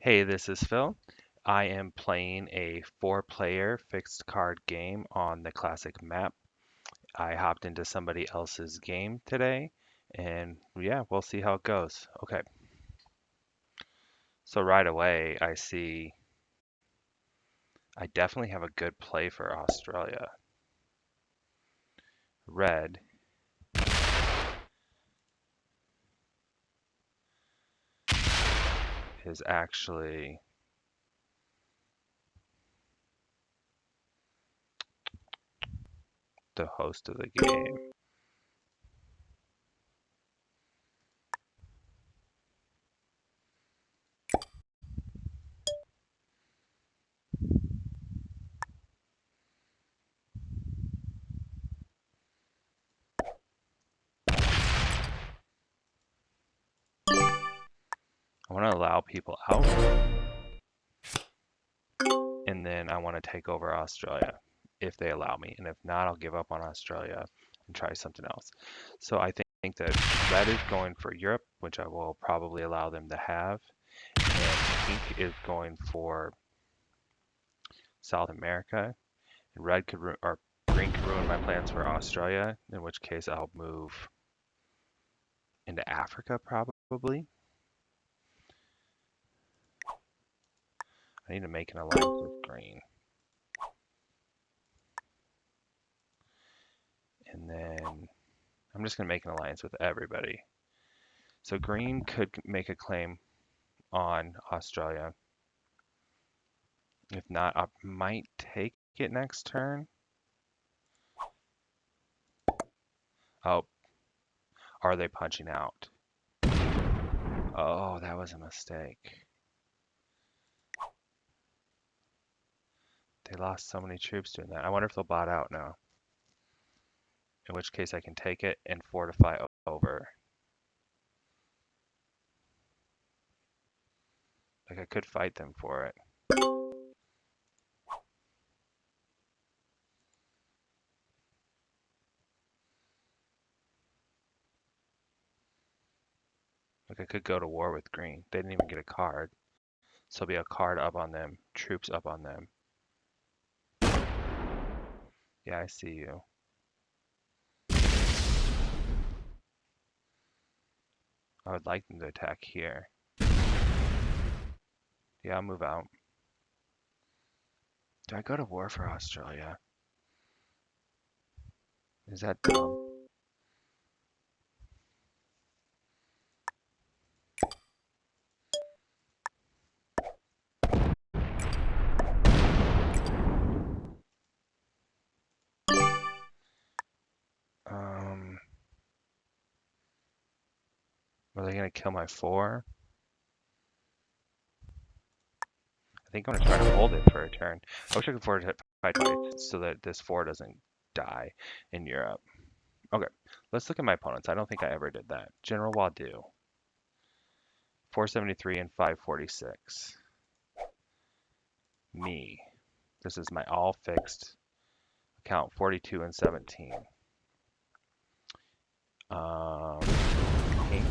Hey, this is Phil. I am playing a four-player fixed card game on the classic map. I hopped into somebody else's game today, and yeah, we'll see how it goes. Okay, so right away I see I definitely have a good play for Australia. Red is actually the host of the game. I want to allow people out, and then I want to take over Australia if they allow me. And if not, I'll give up on Australia and try something else. So I think that red is going for Europe, which I will probably allow them to have, and pink is going for South America, and red could or green could ruin my plans for Australia, in which case I'll move into Africa probably. I need to make an alliance with green. And then I'm just going to make an alliance with everybody. So green could make a claim on Australia. If not, I might take it next turn. Oh, are they punching out? Oh, that was a mistake. They lost so many troops doing that. I wonder if they'll bot out now. In which case I can take it and fortify over. Like I could fight them for it. Like I could go to war with green. They didn't even get a card. So there'll be a card up on them, troops up on them. Yeah, I see you. I would like them to attack here. Yeah, I'll move out. Do I go to war for Australia? Is that dumb? Are they gonna kill my 4? I think I'm gonna try to hold it for a turn. I wish I could afford to fight twice so that this 4 doesn't die in Europe. Okay, let's look at my opponents. I don't think I ever did that. General Wadu, 473 and 546. Me, this is my all fixed account, 42 and 17. Pink,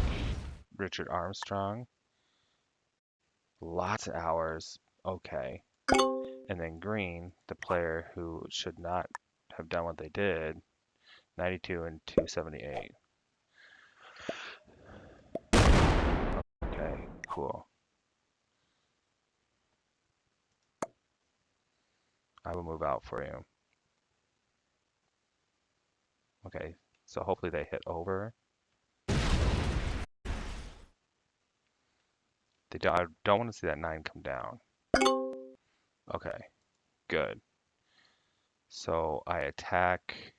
Richard Armstrong, lots of hours. Okay. And then green, the player who should not have done what they did, 92 and 278. Okay, cool. I will move out for you. Okay, so hopefully they hit over. I don't want to see that 9 come down. Okay, good. So I attack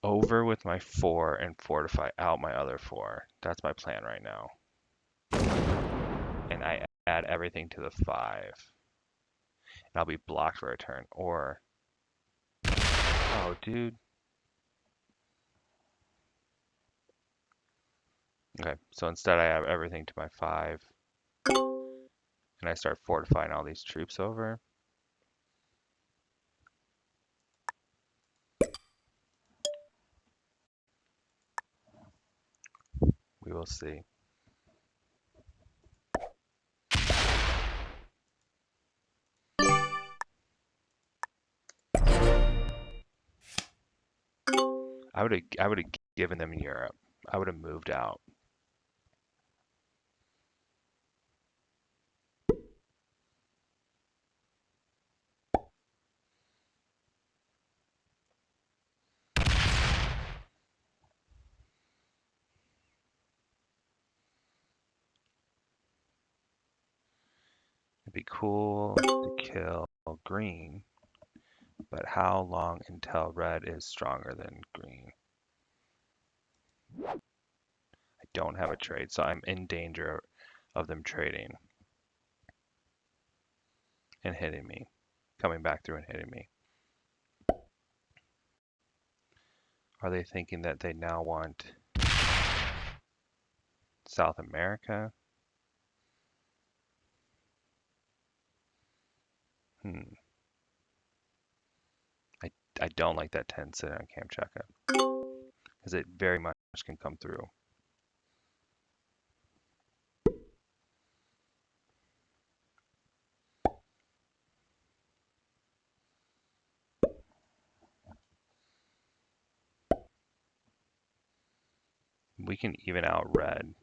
over with my 4 and fortify out my other 4. That's my plan right now. And I add everything to the 5. And I'll be blocked for a turn. Or, oh, dude. Okay, so instead I have everything to my 5. And I start fortifying all these troops over. We will see. I would have given them Europe. I would have moved out. It'd be cool to kill green, but how long until red is stronger than green? I don't have a trade, so I'm in danger of them trading and hitting me, coming back through and hitting me. Are they thinking that they now want South America? Hmm. I, I don't like that 10 sitting on Kamchatka because it very much can come through. We can even out red.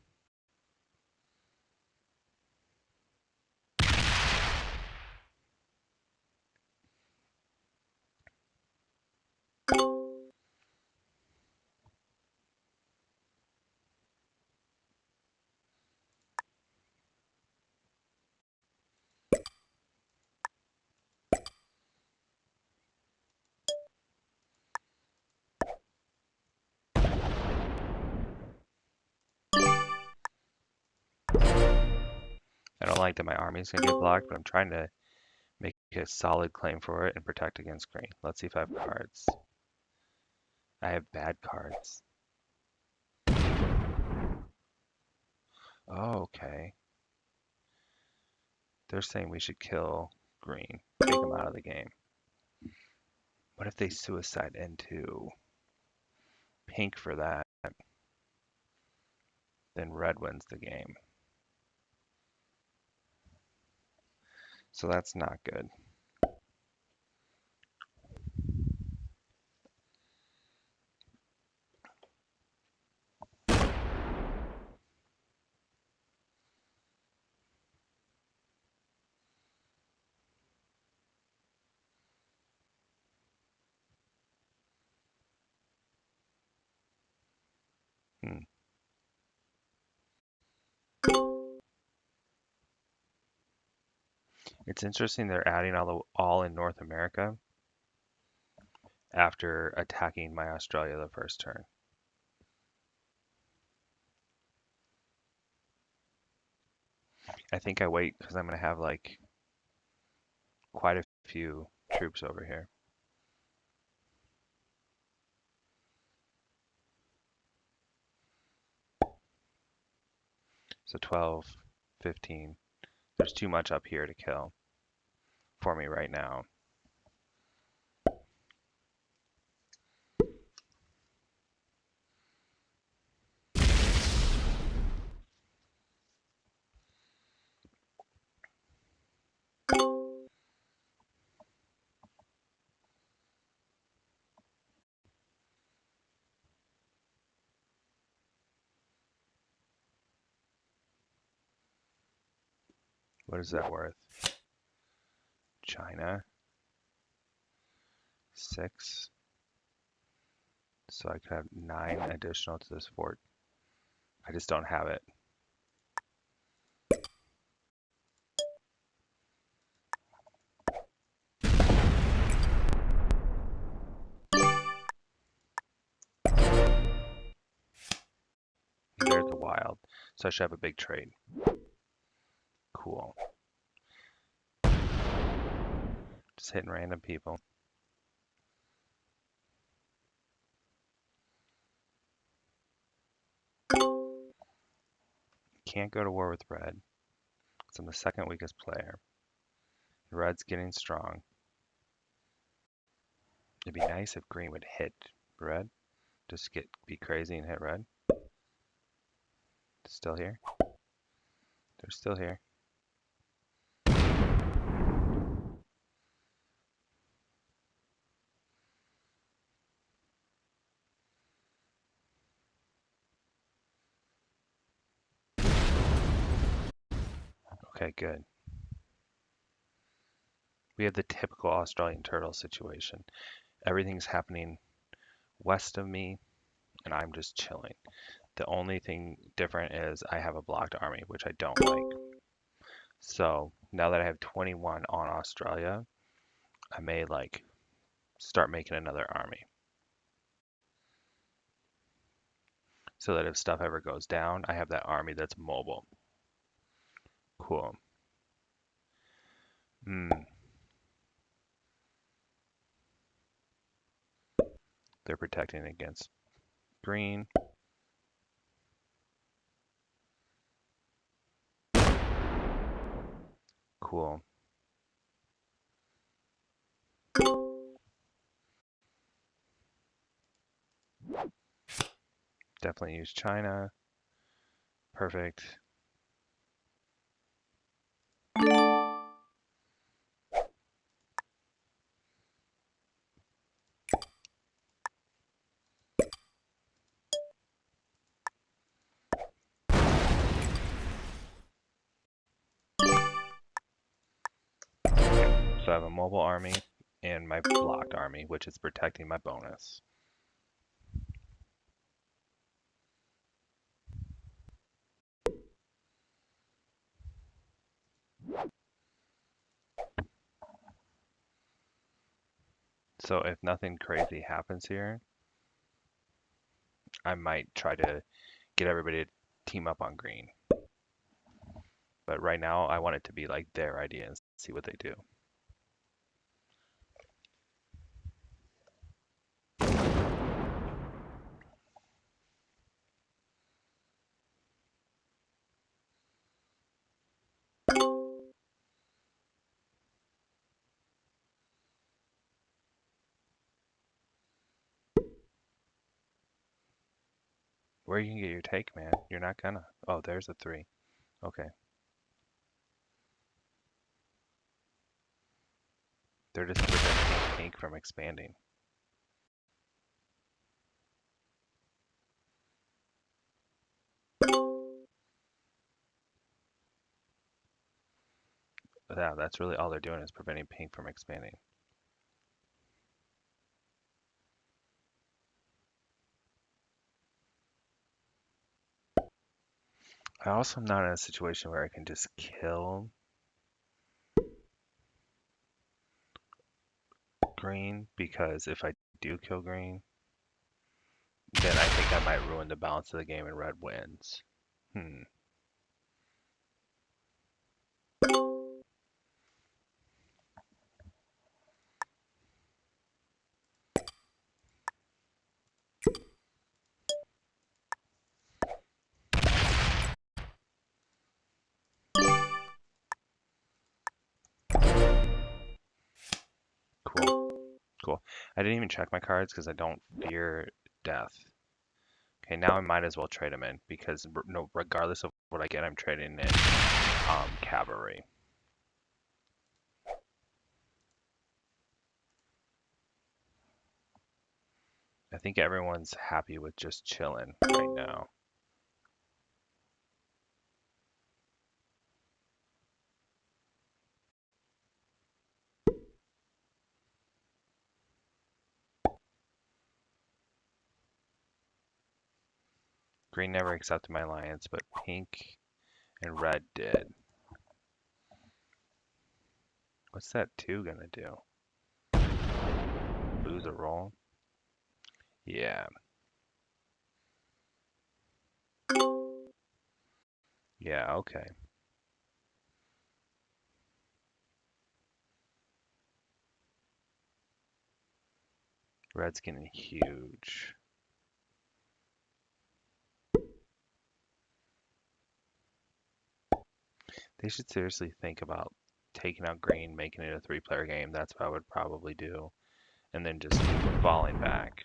I don't like that my army is going to get blocked, but I'm trying to make a solid claim for it and protect against green. Let's see if I have cards. I have bad cards. Oh, okay. They're saying we should kill green, take them out of the game. What if they suicide into pink for that? Then red wins the game. So that's not good. Hmm. It's interesting they're adding all in North America after attacking my Australia the first turn. I think I wait because I'm going to have like quite a few troops over here. So 12, 15. There's too much up here to kill for me right now. What is that worth? China, 6. So I could have 9 additional to this fort. I just don't have it. There's the wild. So I should have a big trade. Cool. Just hitting random people. Can't go to war with red because I'm the second weakest player. Red's getting strong. It'd be nice if green would hit red. Just be crazy and hit red. Still here. They're still here. Okay, good. We have the typical Australian turtle situation. Everything's happening west of me, and I'm just chilling. The only thing different is I have a blocked army, which I don't like. So now that I have 21 on Australia, I may like start making another army so that if stuff ever goes down, I have that army that's mobile. Cool. Hmm. They're protecting against green. Cool. Definitely use China. Perfect. So I have a mobile army and my blocked army, which is protecting my bonus. So if nothing crazy happens here, I might try to get everybody to team up on green. But right now, I want it to be like their idea and see what they do. Where you can get your take, man? You're not gonna. Oh, there's a 3. Okay. They're just preventing pink from expanding. Yeah, that's really all they're doing is preventing pink from expanding. I also am not in a situation where I can just kill green, because if I do kill green, then I think I might ruin the balance of the game and red wins. Hmm. Cool. Cool. I didn't even check my cards because I don't fear death. Okay, now I might as well trade them in because no, regardless of what I get, I'm trading in cavalry. I think everyone's happy with just chilling right now. Green never accepted my alliance, but pink and red did. What's that 2 gonna do? Lose a roll? Yeah. Yeah, okay. Red's getting huge. They should seriously think about taking out green, making it a 3-player game. That's what I would probably do. And then just falling back.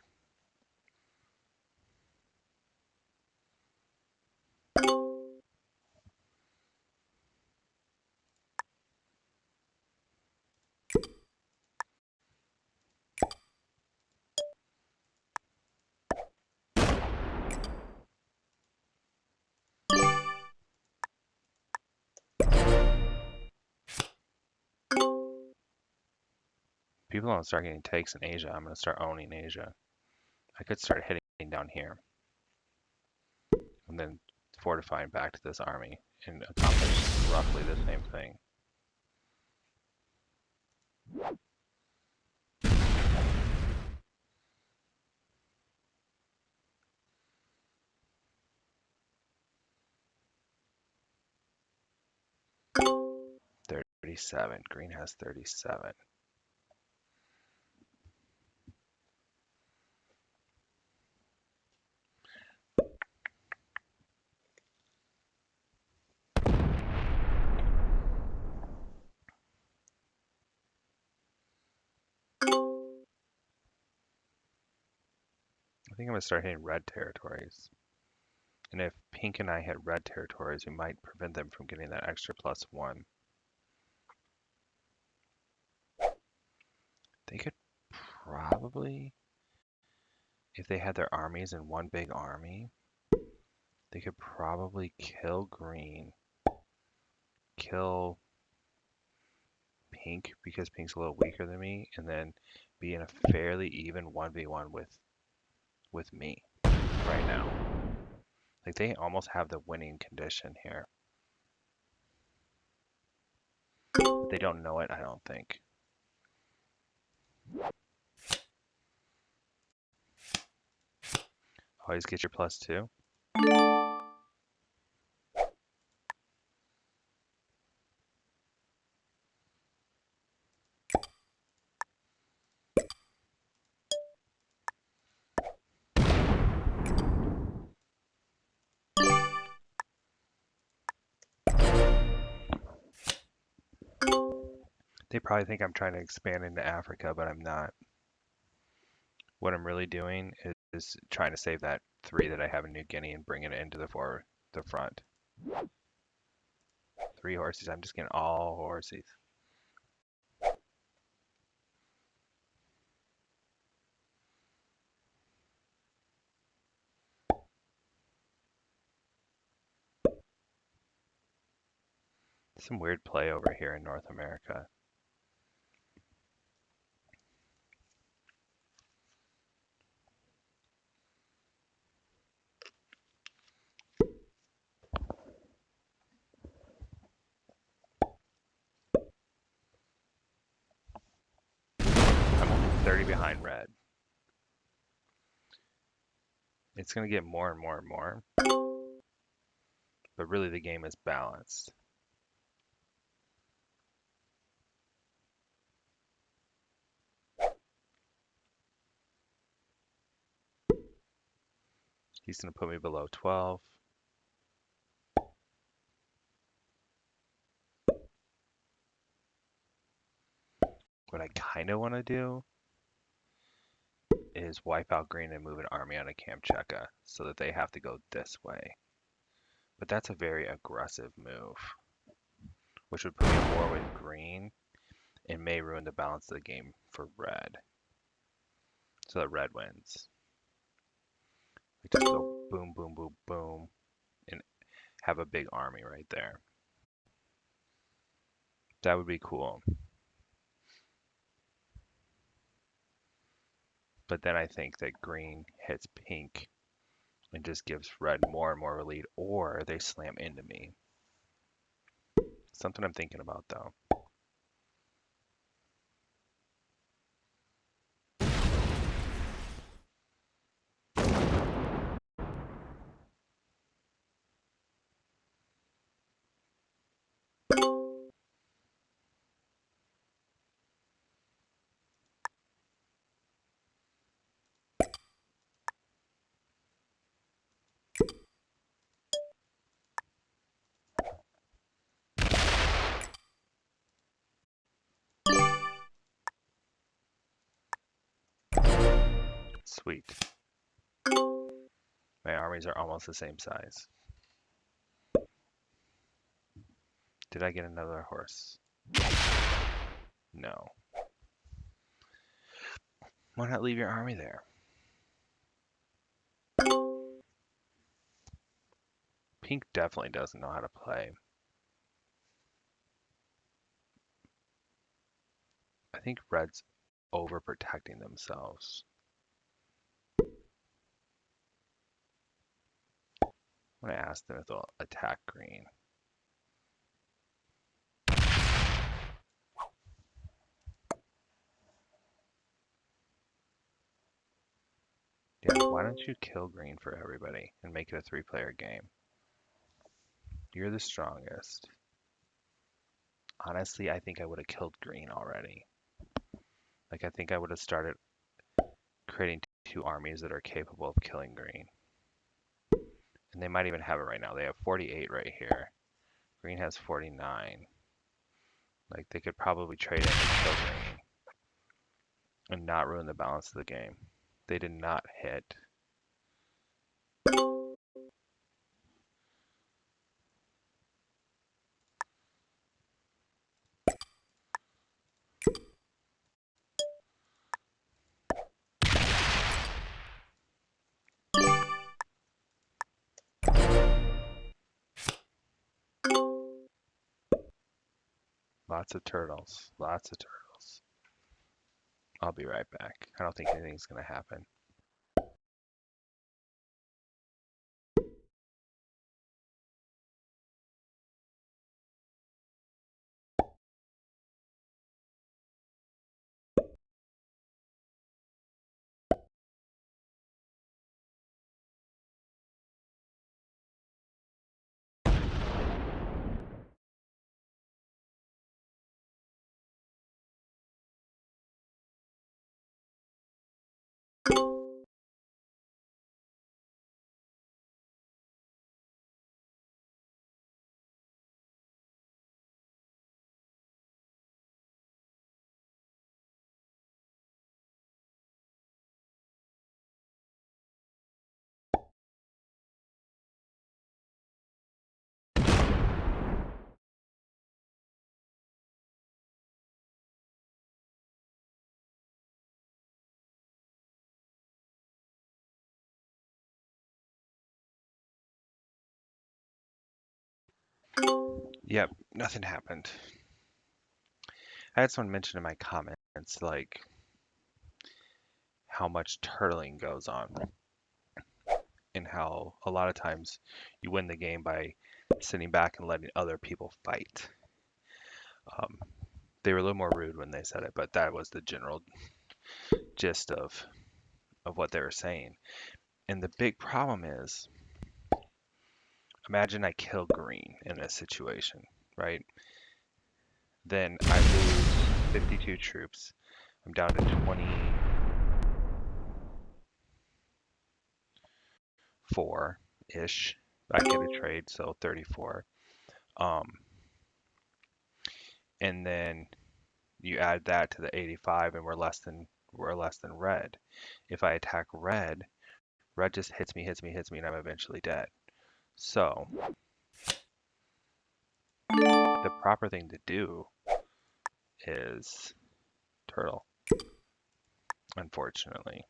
people don't start getting takes in Asia, I'm going to start owning Asia. I could start hitting down here and then fortifying back to this army and accomplish roughly the same thing. $37. Green has 37. I think I'm going to start hitting red territories. And if pink and I hit red territories, we might prevent them from getting that extra +1. They could probably, if they had their armies in one big army, they could probably kill green, kill pink because pink's a little weaker than me, and then be in a fairly even 1v1 with me right now. Like they almost have the winning condition here. But they don't know it, I don't think. Always get your +2. They probably think I'm trying to expand into Africa, but I'm not. What I'm really doing is trying to save that 3 that I have in New Guinea and bring it into the front. 3 horses. I'm just getting all horses. Some weird play over here in North America. I'm only 30 behind red. It's going to get more and more and more. But really the game is balanced. He's going to put me below 12. What I kind of want to do is wipe out green and move an army out of Kamchatka so that they have to go this way. But that's a very aggressive move, which would put me at war with green and may ruin the balance of the game for red. So that red wins. We just go boom, boom, boom, boom, and have a big army right there. That would be cool. But then I think that green hits pink and just gives red more and more lead, or they slam into me. Something I'm thinking about though. Sweet. My armies are almost the same size. Did I get another horse? No. Why not leave your army there? Pink definitely doesn't know how to play. I think red's overprotecting themselves. I'm gonna ask them if they'll attack green. Yeah, why don't you kill green for everybody and make it a 3-player game? You're the strongest. Honestly, I think I would have killed green already. Like, I think I would have started creating 2 armies that are capable of killing green. And they might even have it right now. They have 48 right here. Green has 49. Like, they could probably trade it and kill green and not ruin the balance of the game. They did not hit. Lots of turtles. Lots of turtles. I'll be right back. I don't think anything's going to happen. Yep, nothing happened. I had someone mention in my comments, like, how much turtling goes on and how a lot of times you win the game by sitting back and letting other people fight. Um, they were a little more rude when they said it, but that was the general gist of what they were saying. And the big problem is, imagine I kill green in this situation, right? Then I lose 52 troops. I'm down to 24-ish. I get a trade, so 34. Um, and then you add that to the 85, and we're less than red. If I attack red, red just hits me, and I'm eventually dead. So the proper thing to do is turtle, unfortunately.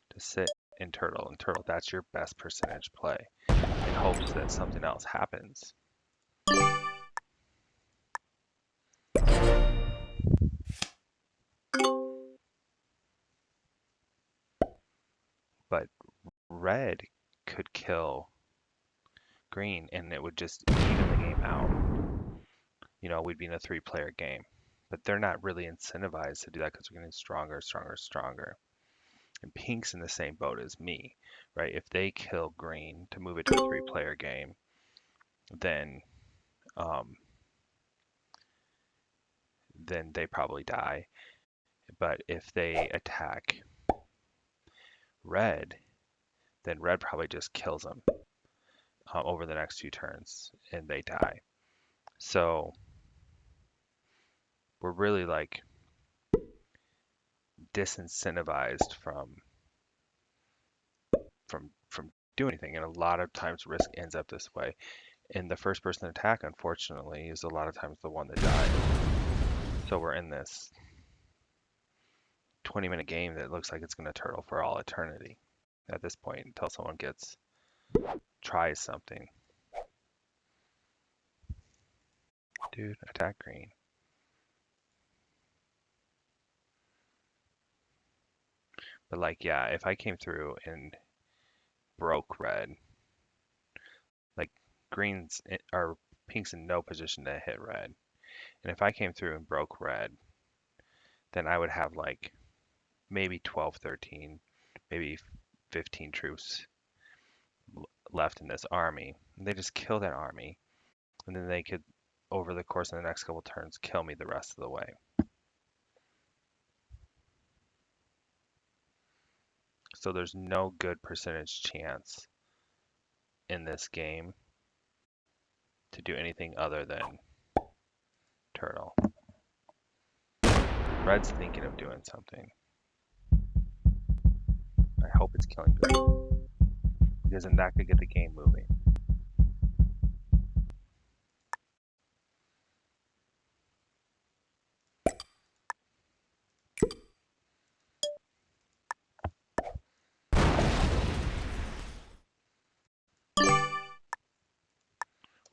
To sit in turtle and turtle, that's your best percentage play in hopes that something else happens. But red could kill green and it would just even the game out. We'd be in a 3-player game. But they're not really incentivized to do that because they're getting stronger, stronger, stronger. And pink's in the same boat as me, right? If they kill green to move it to a 3-player game, then um, then they probably die. But if they attack red, then red probably just kills them over the next few turns and they die. So we're really like disincentivized from doing anything, and a lot of times risk ends up this way. And the first person to attack, unfortunately, is a lot of times the one that dies. So we're in this 20-minute game that looks like it's going to turtle for all eternity at this point until someone tries something. Dude, attack green. But like, yeah, if I came through and broke red, like or pink's in no position to hit red. And if I came through and broke red, then I would have like maybe 12, 13, maybe 15 troops left in this army. And they just kill that army, and then they could, over the course of the next couple turns, kill me the rest of the way. So there's no good percentage chance in this game to do anything other than turtle. Red's thinking of doing something. I hope it's killing green, because then that could get the game moving.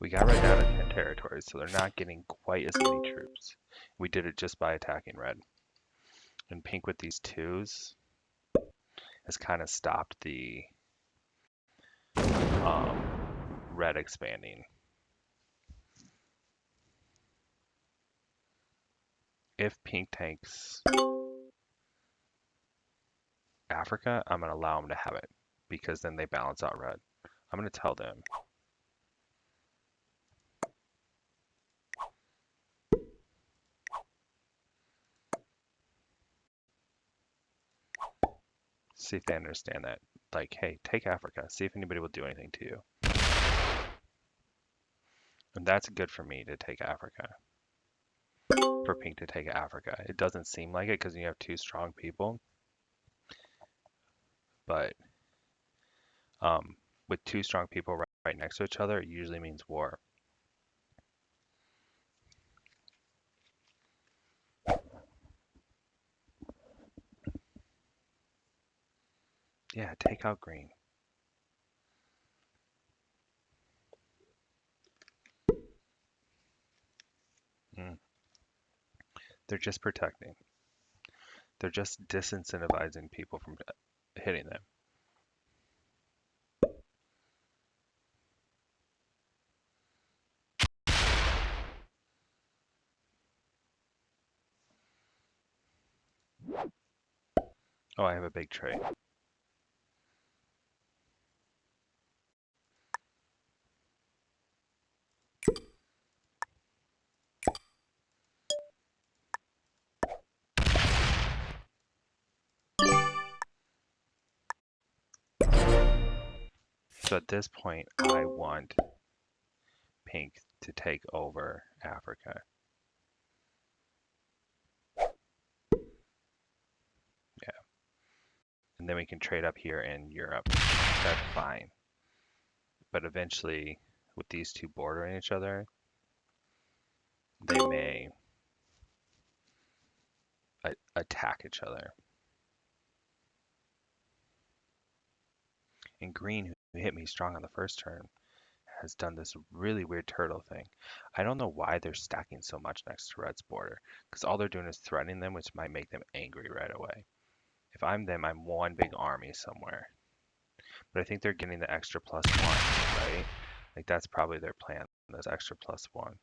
We got red down to 10 territories, so they're not getting quite as many troops. We did it just by attacking red. And pink with these twos has kind of stopped the red expanding. If pink takes Africa, I'm going to allow them to have it, because then they balance out red. I'm going to tell them. See if they understand that. Like, hey, take Africa. See if anybody will do anything to you. And that's good for me to take Africa. For pink to take Africa. It doesn't seem like it because you have two strong people. But with two strong people right next to each other, it usually means war. Yeah, take out green. Mm. They're just protecting. They're just disincentivizing people from hitting them. Oh, I have a big trade. So at this point, I want pink to take over Africa. Yeah. And then we can trade up here in Europe. That's fine. But eventually, with these two bordering each other, they may attack each other. And green, who hit me strong on the first turn, has done this really weird turtle thing. I don't know why they're stacking so much next to red's border, because all they're doing is threatening them, which might make them angry right away. If I'm them, I'm one big army somewhere. But I think they're getting the extra +1, right? Like that's probably their plan, this extra +1.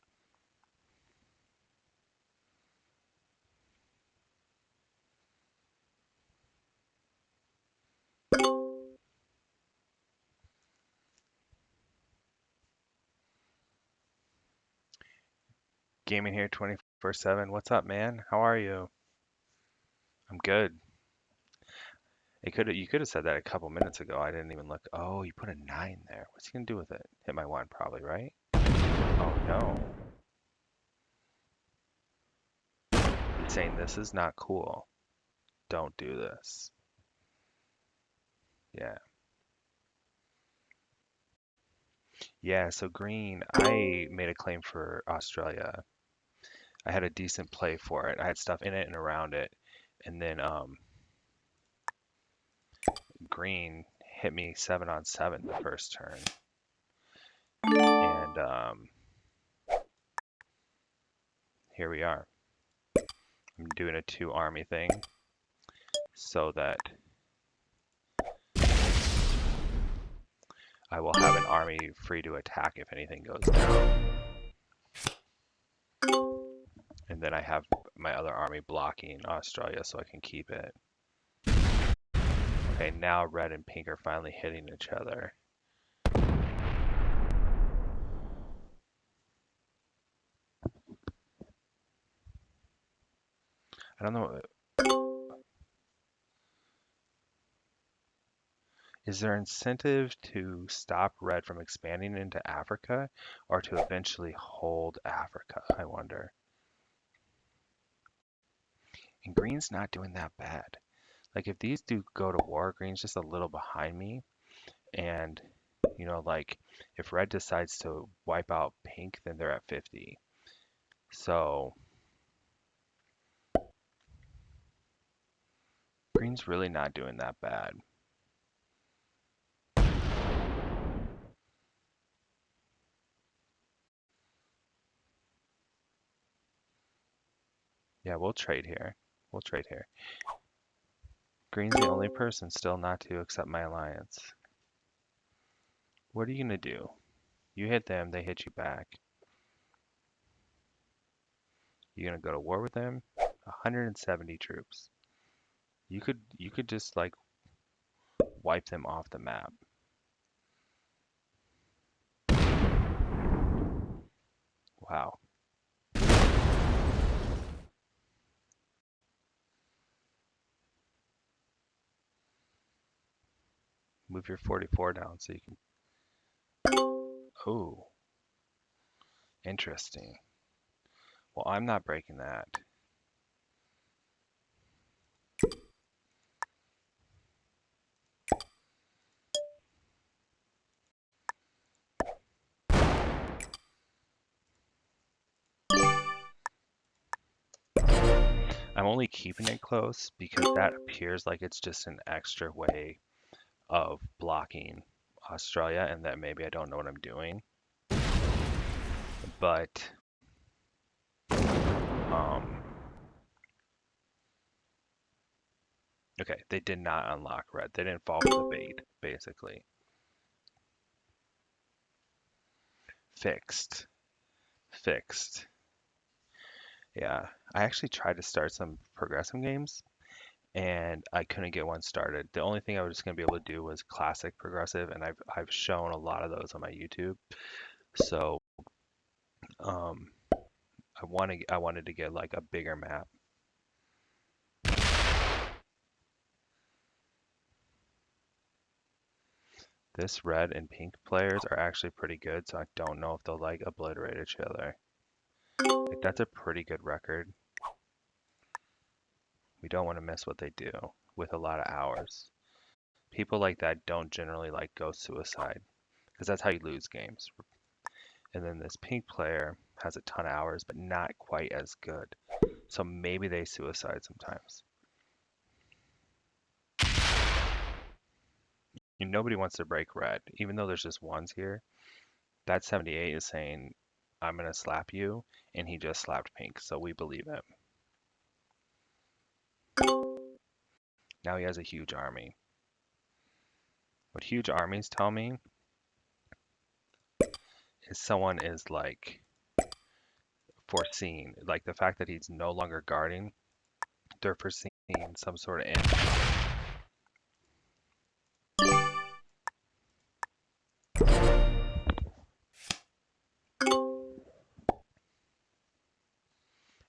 Gaming here 24/7. What's up, man? How are you? I'm good. You could have said that a couple minutes ago. I didn't even look. Oh, you put a 9 there. What's he gonna do with it? Hit my 1 probably, right? Oh no. He's saying this is not cool. Don't do this. Yeah. Yeah, so green, I made a claim for Australia. I had a decent play for it. I had stuff in it and around it. And then green hit me 7-on-7 the first turn. And here we are. I'm doing a 2 army thing so that I will have an army free to attack if anything goes down. And then I have my other army blocking Australia so I can keep it. Okay, now red and pink are finally hitting each other. I don't know. Is there incentive to stop red from expanding into Africa or to eventually hold Africa? I wonder. And green's not doing that bad. Like if these do go to war, green's just a little behind me. And, like if red decides to wipe out pink, then they're at 50. So green's really not doing that bad. Yeah, we'll trade here. We'll trade here. Green's the only person still not to accept my alliance. What are you gonna do? You hit them, they hit you back. You gonna go to war with them? 170 troops. You could just like wipe them off the map. Wow. Move your 44 down so you can. Oh, interesting. Well, I'm not breaking that. I'm only keeping it close because that appears like it's just an extra way of blocking Australia and that maybe I don't know what I'm doing. But um okay, they did not unlock red. They didn't fall for the bait, basically. Fixed. Fixed. Yeah. I actually tried to start some progressive games and I couldn't get one started. The only thing I was just gonna be able to do was classic progressive, and I've shown a lot of those on my YouTube. So um, I wanted to get like a bigger map. This red and pink players are actually pretty good, so I don't know if they'll like obliterate each other. Like that's a pretty good record. We don't want to miss what they do with a lot of hours. People like that don't generally like go suicide because that's how you lose games. And then this pink player has a ton of hours, but not quite as good. So maybe they suicide sometimes. Nobody wants to break red, even though there's just ones here. That 78 is saying, I'm going to slap you, and he just slapped pink, so we believe him. Now he has a huge army. What huge armies tell me is someone is like foreseeing, like the fact that he's no longer guarding, they're foreseeing some sort of end.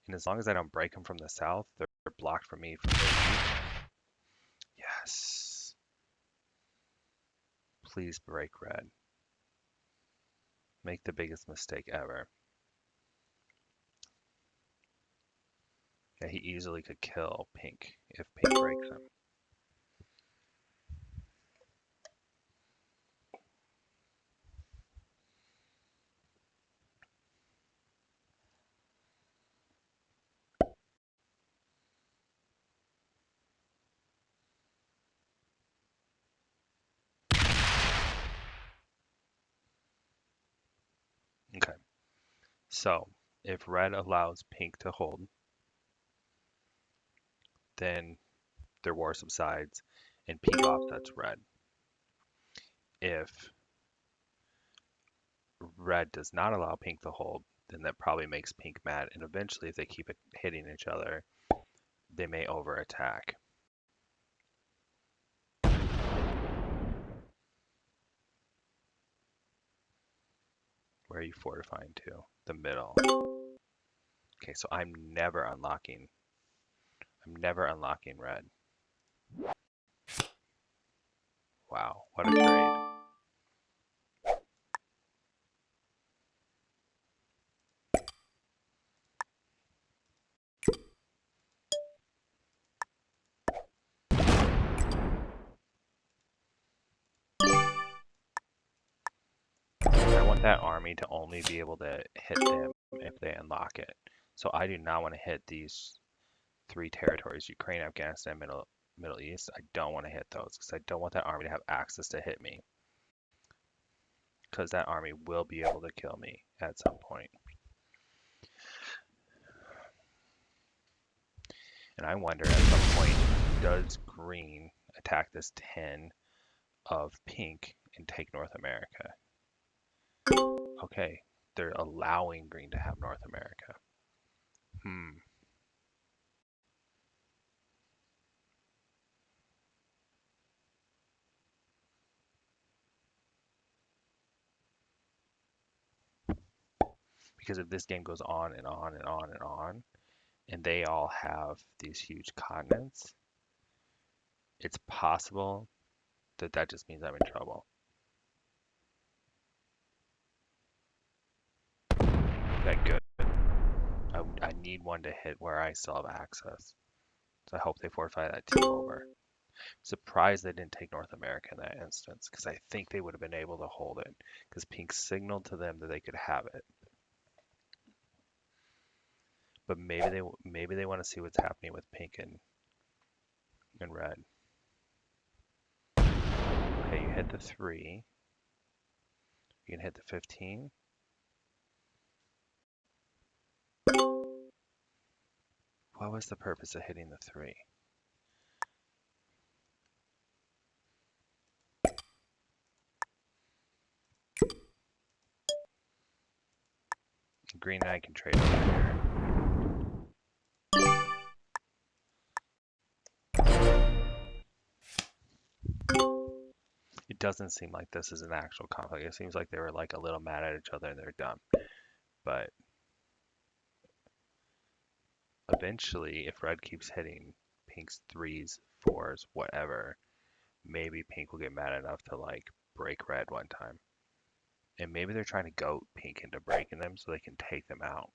And as long as I don't break him from the south, they're blocked from me from the east. Yes. Please break red. Make the biggest mistake ever. Yeah, he easily could kill pink if pink breaks him. Okay, so if red allows pink to hold, then their war subsides and pink offsets red. If red does not allow pink to hold, then that probably makes pink mad. And eventually, if they keep it hitting each other, they may over attack. Where are you fortifying to? The middle. Okay, so I'm never unlocking. I'm never unlocking red. Wow, what a trade. I want that army to only be able to hit them if they unlock it. So I do not want to hit these three territories, Ukraine, Afghanistan, Middle East. I don't want to hit those because I don't want that army to have access to hit me. Because that army will be able to kill me at some point. And I wonder at some point, does green attack this 10 of pink and take North America? Okay, they're allowing green to have North America. Because if this game goes on and on and on and on, and they all have these huge continents, it's possible that that just means I'm in trouble. Okay, good. I need one to hit where I still have access. So I hope they fortify that team over. Surprised they didn't take North America in that instance, because I think they would have been able to hold it, because Pink signaled to them that they could have it. But maybe they want to see what's happening with Pink and Red. Okay, you hit the 3. You can hit the 15. What was the purpose of hitting the 3? Green and I can trade over here. It doesn't seem like this is an actual conflict. It seems like they were like a little mad at each other and they're done. But eventually, if red keeps hitting Pink's 3s, 4s, whatever, maybe Pink will get mad enough to like break red one time. And maybe they're trying to goat Pink into breaking them so they can take them out.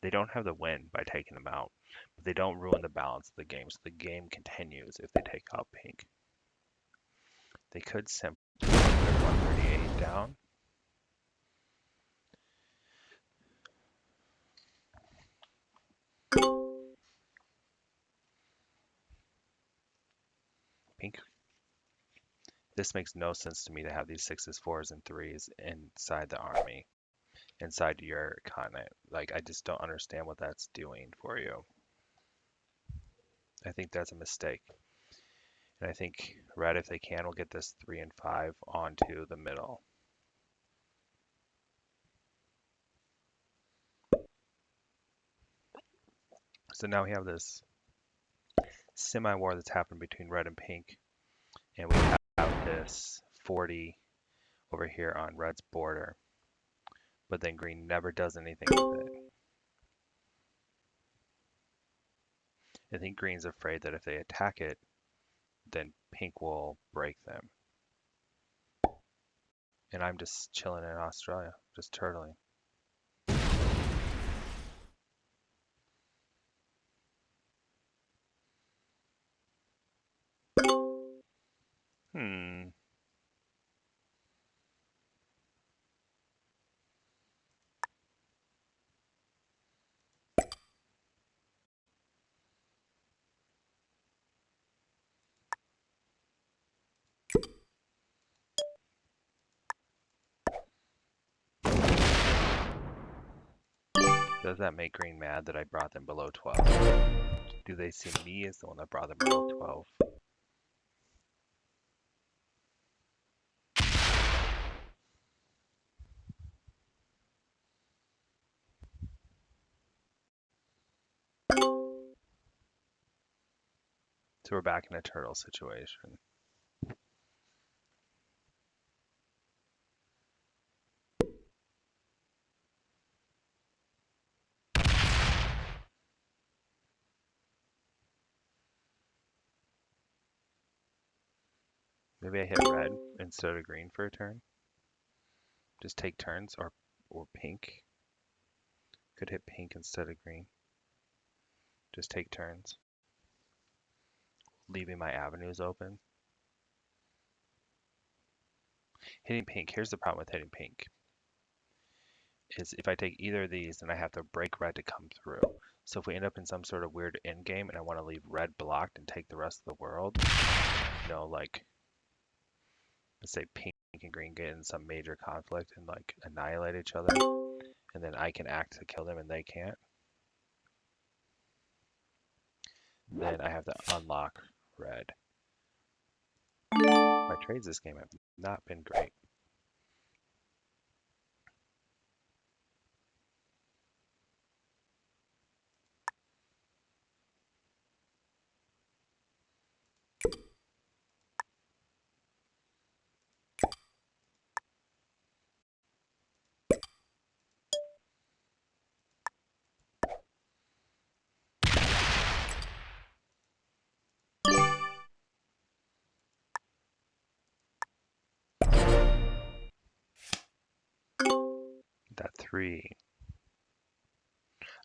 They don't have the win by taking them out, but they don't ruin the balance of the game. So the game continues if they take out Pink. They could simply put their 138 down. Pink. This makes no sense to me to have these 6s, 4s, and 3s inside the army, inside your continent. Like, I just don't understand what that's doing for you. I think that's a mistake. And I think red, if they can, will get this 3 and 5 onto the middle. So now we have this semi-war that's happened between red and pink. And we have this 40 over here on red's border. But then green never does anything with it. I think green's afraid that if they attack it, then pink will break them. And I'm just chilling in Australia, just turtling. Hmm. Does that make green mad that I brought them below 12? Do they see me as the one that brought them below 12? So we're back in a turtle situation. Maybe I hit red instead of green for a turn. Just take turns, or pink. Could hit pink instead of green. Just take turns, leaving my avenues open. Hitting pink, here's the problem with hitting pink, is if I take either of these, then I have to break red to come through. So if we end up in some sort of weird end game and I want to leave red blocked and take the rest of the world, like, let's say pink and green get in some major conflict and like annihilate each other, and then I can act to kill them and they can't, then I have to unlock red. My trades this game have not been great. That 3.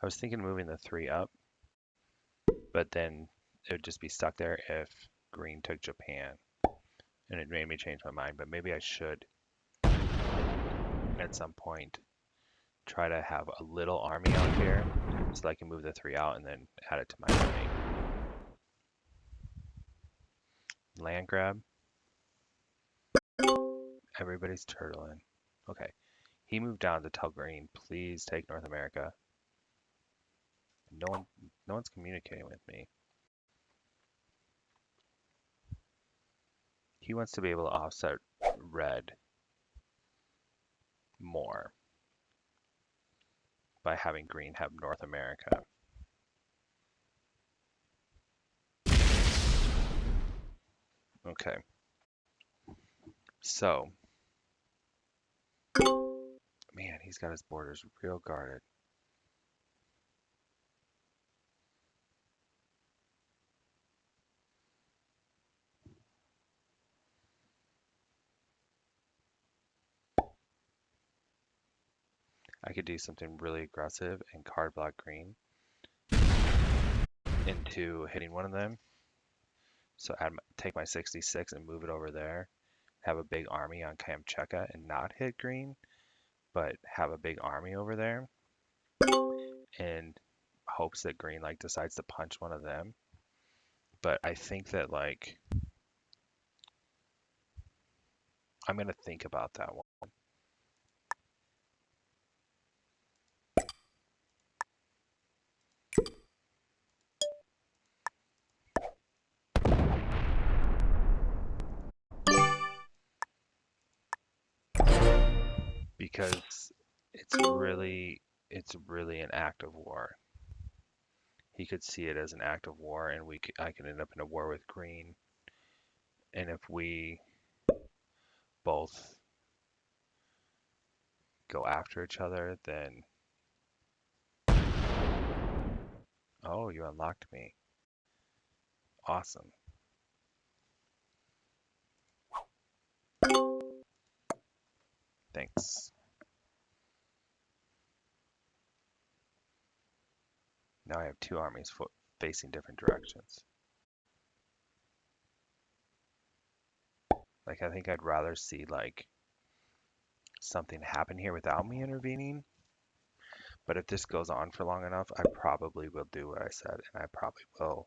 I was thinking of moving the 3 up, but then it would just be stuck there if green took Japan. And it made me change my mind, but maybe I should at some point try to have a little army out here so that I can move the 3 out and then add it to my army. Land grab. Everybody's turtling. Okay. He moved down to tell green, please take North America. No one's communicating with me. He wants to be able to offset red more by having green have North America. Okay. So, man, he's got his borders real guarded. I could do something really aggressive and card block green into hitting one of them. So take my 66 and move it over there. Have a big army on Kamchatka and not hit green, but have a big army over there in hopes that green like decides to punch one of them. But I think that like I'm gonna think about that one. Because it's really an act of war. He could see it as an act of war, and I could end up in a war with green. And if we both go after each other, then oh, you unlocked me. Awesome. Thanks. Now I have two armies facing different directions. Like I think I'd rather see like something happen here without me intervening. But if this goes on for long enough, I probably will do what I said, and I probably will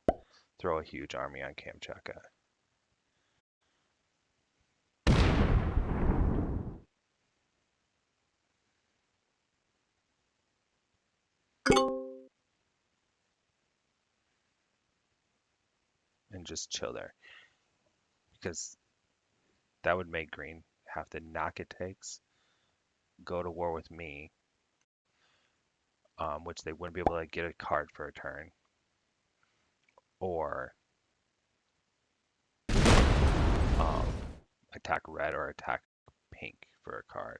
throw a huge army on Kamchatka. And just chill there. Because that would make green have to knock it takes, go to war with me, which they wouldn't be able to get a card for a turn, or attack red or attack pink for a card.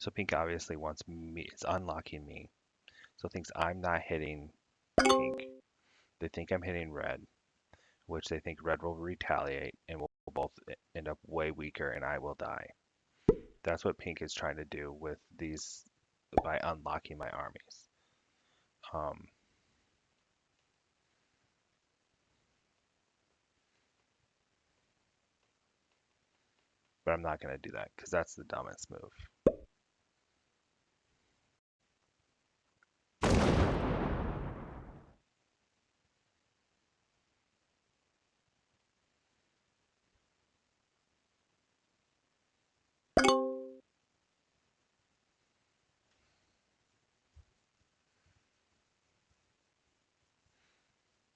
So pink obviously wants me, it's unlocking me. So thinks I'm not hitting pink. They think I'm hitting red, which they think red will retaliate and we'll both end up way weaker and I will die. That's what pink is trying to do with these by unlocking my armies. Um, but I'm not going to do that because that's the dumbest move.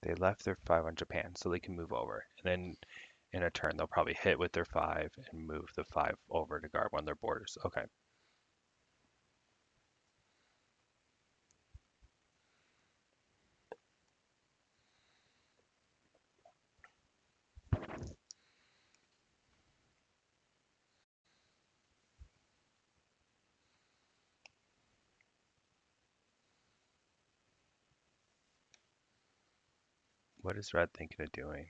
They left their 5 on Japan so they can move over. And then in a turn, they'll probably hit with their 5 and move the 5 over to guard one of their borders. Okay. What is red thinking of doing?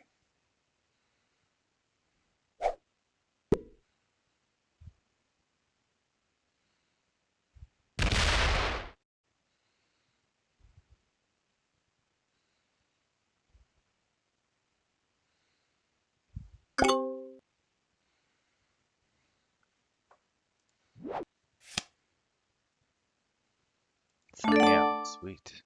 Damn, sweet.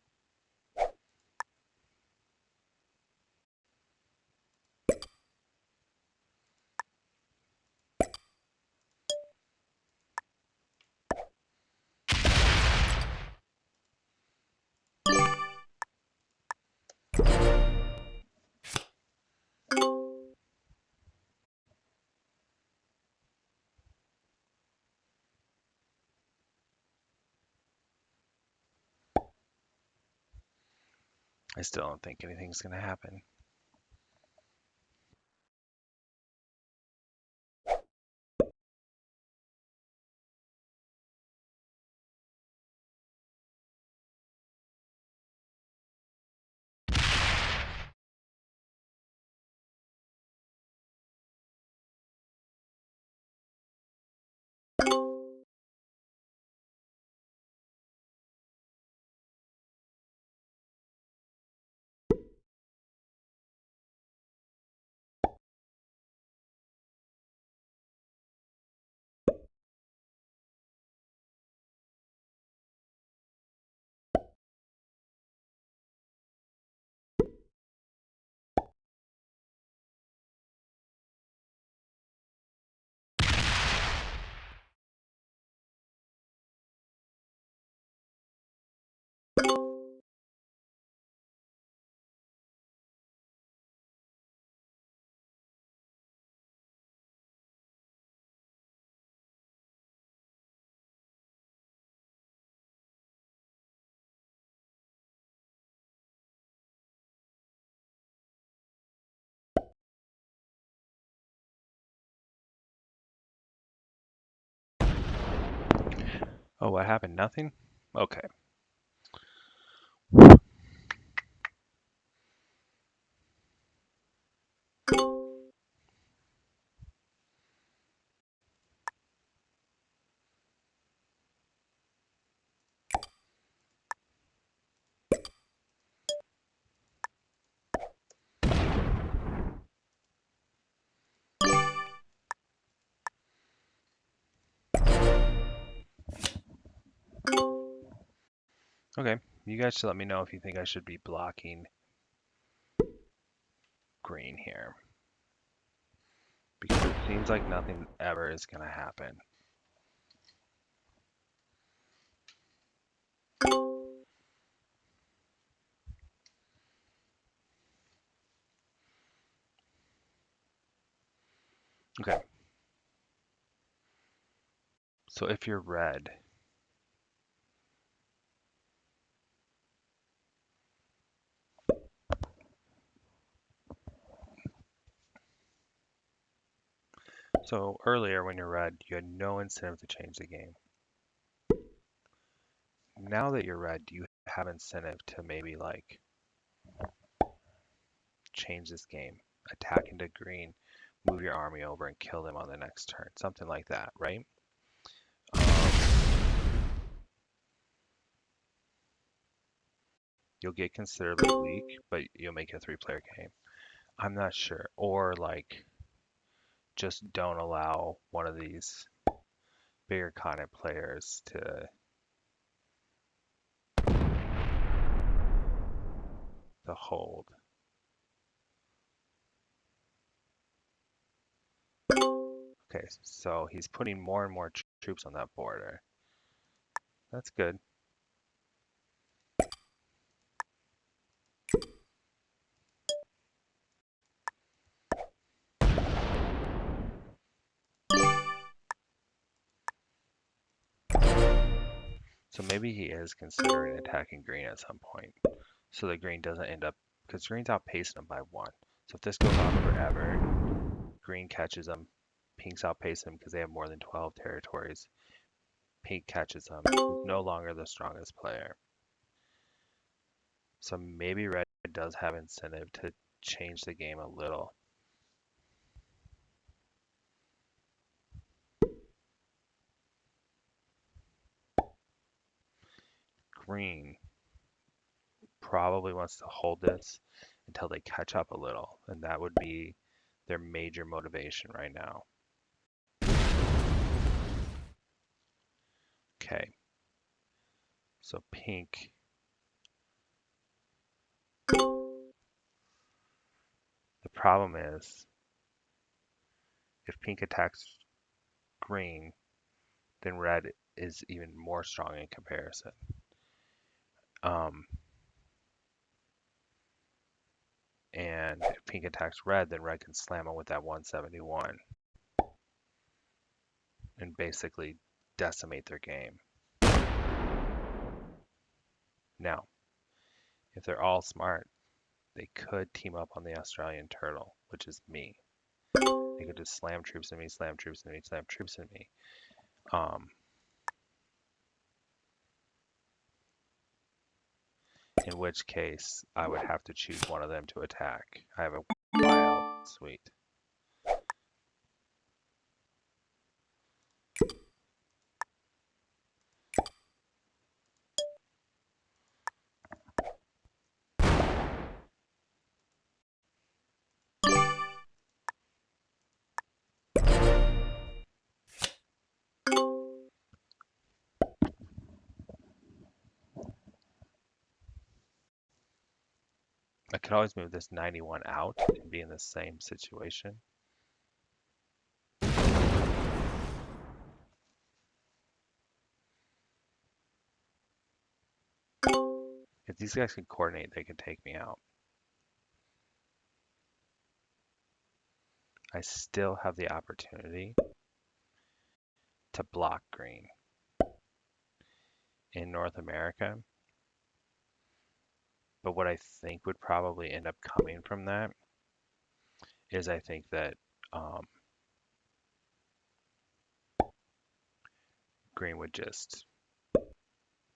I still don't think anything's going to happen. Oh, what happened? Nothing? Okay. Okay. You guys should let me know if you think I should be blocking green here because it seems like nothing ever is going to happen. Okay, so if you're red, so earlier when you're red, you had no incentive to change the game. Now that you're red, you have incentive to maybe like change this game, attack into green, move your army over and kill them on the next turn, something like that, right? You'll get considerably weak, but you'll make a 3-player game. I'm not sure. Or like just don't allow one of these bigger continent players to hold. Okay, so he's putting more and more troops on that border. That's good. So maybe he is considering attacking green at some point. So the green doesn't end up, because green's outpacing him by 1. So if this goes on forever, green catches him, pink's outpacing him because they have more than 12 territories. Pink catches him. He's no longer the strongest player. So maybe red does have incentive to change the game a little. Green probably wants to hold this until they catch up a little, and that would be their major motivation right now. Okay, so pink. The problem is, if pink attacks green, then red is even more strong in comparison. And if pink attacks red, then red can slam him with that 171 and basically decimate their game. Now, if they're all smart, they could team up on the Australian turtle, which is me. They could just slam troops in me, slam troops in me, slam troops in me. In which case, I would have to choose one of them to attack. I have a wild sweet. I could always move this 91 out and be in the same situation. If these guys can coordinate, they can take me out. I still have the opportunity to block green. In North America. But what I think would probably end up coming from that is I think that green would just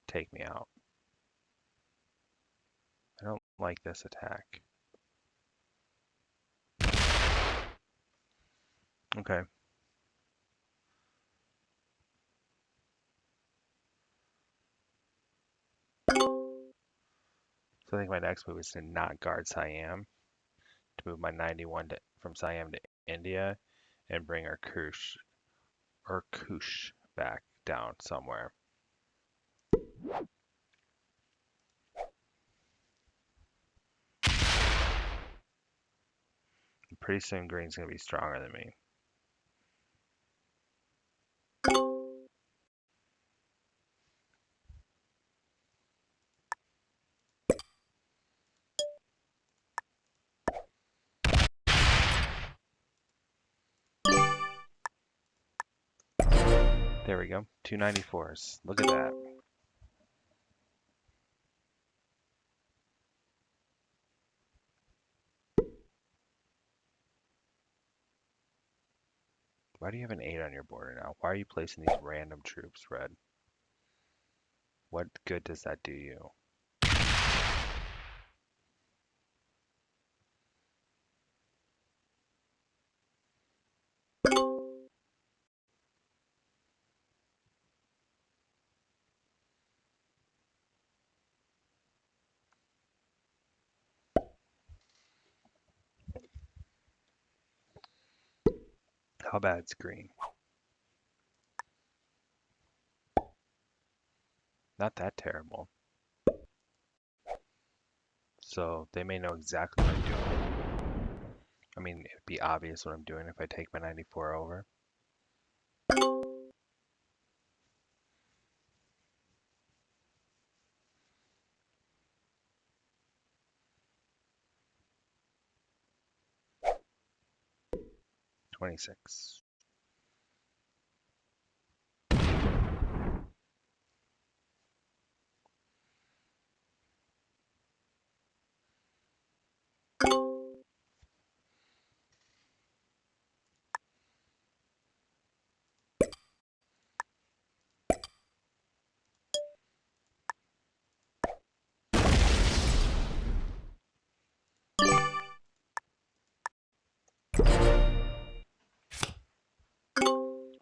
take me out. I don't like this attack. Okay. So I think my next move is to not guard Siam, to move my 91 from Siam to India, and bring our Kush back down somewhere. Pretty soon green's gonna be stronger than me. There we go. 294s. Look at that. Why do you have an 8 on your border now? Why are you placing these random troops, Red? What good does that do you? How bad's green? Not that terrible. So they may know exactly what I'm doing. I mean, it'd be obvious what I'm doing if I take my 94 over. $26.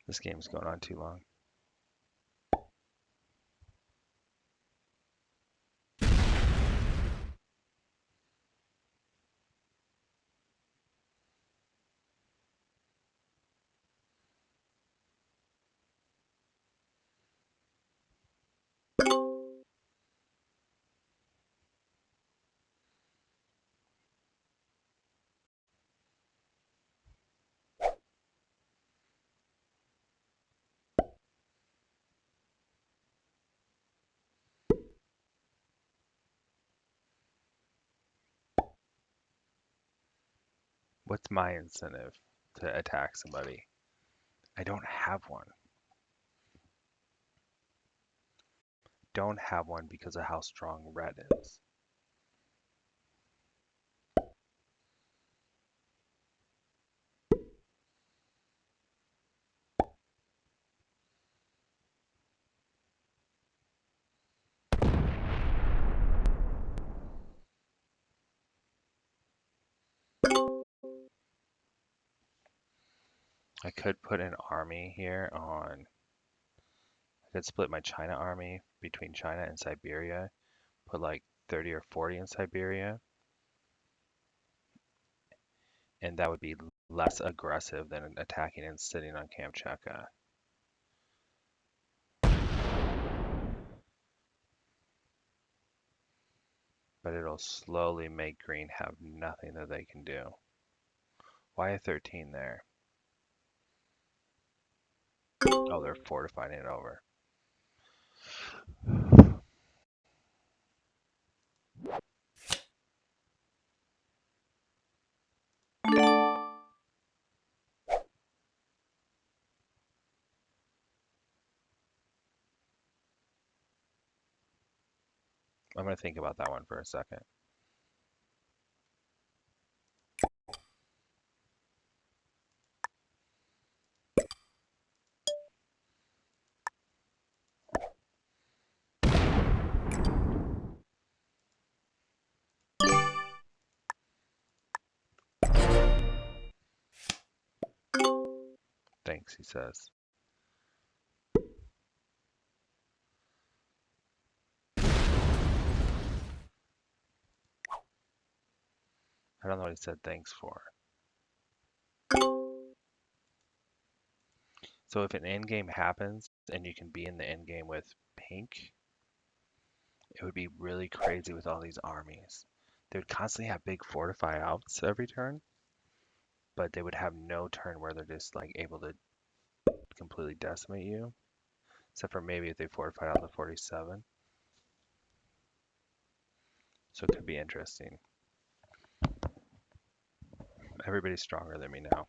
This game's going on too long. What's my incentive to attack somebody? I don't have one. Don't have one because of how strong red is. I could put an army here on. I could split my China army between China and Siberia, put like 30 or 40 in Siberia, and that would be less aggressive than attacking and sitting on Kamchatka. But it'll slowly make green have nothing that they can do. Why a 13 there? Oh, they're fortifying it over. I'm going to think about that one for a second. Thanks, he says. I don't know what he said thanks for. So if an end game happens and you can be in the end game with pink, it would be really crazy with all these armies. They would constantly have big fortify outs every turn. but they would have no turn where they're just like able to completely decimate you, except for maybe if they fortified out the 47. So it could be interesting. Everybody's stronger than me now.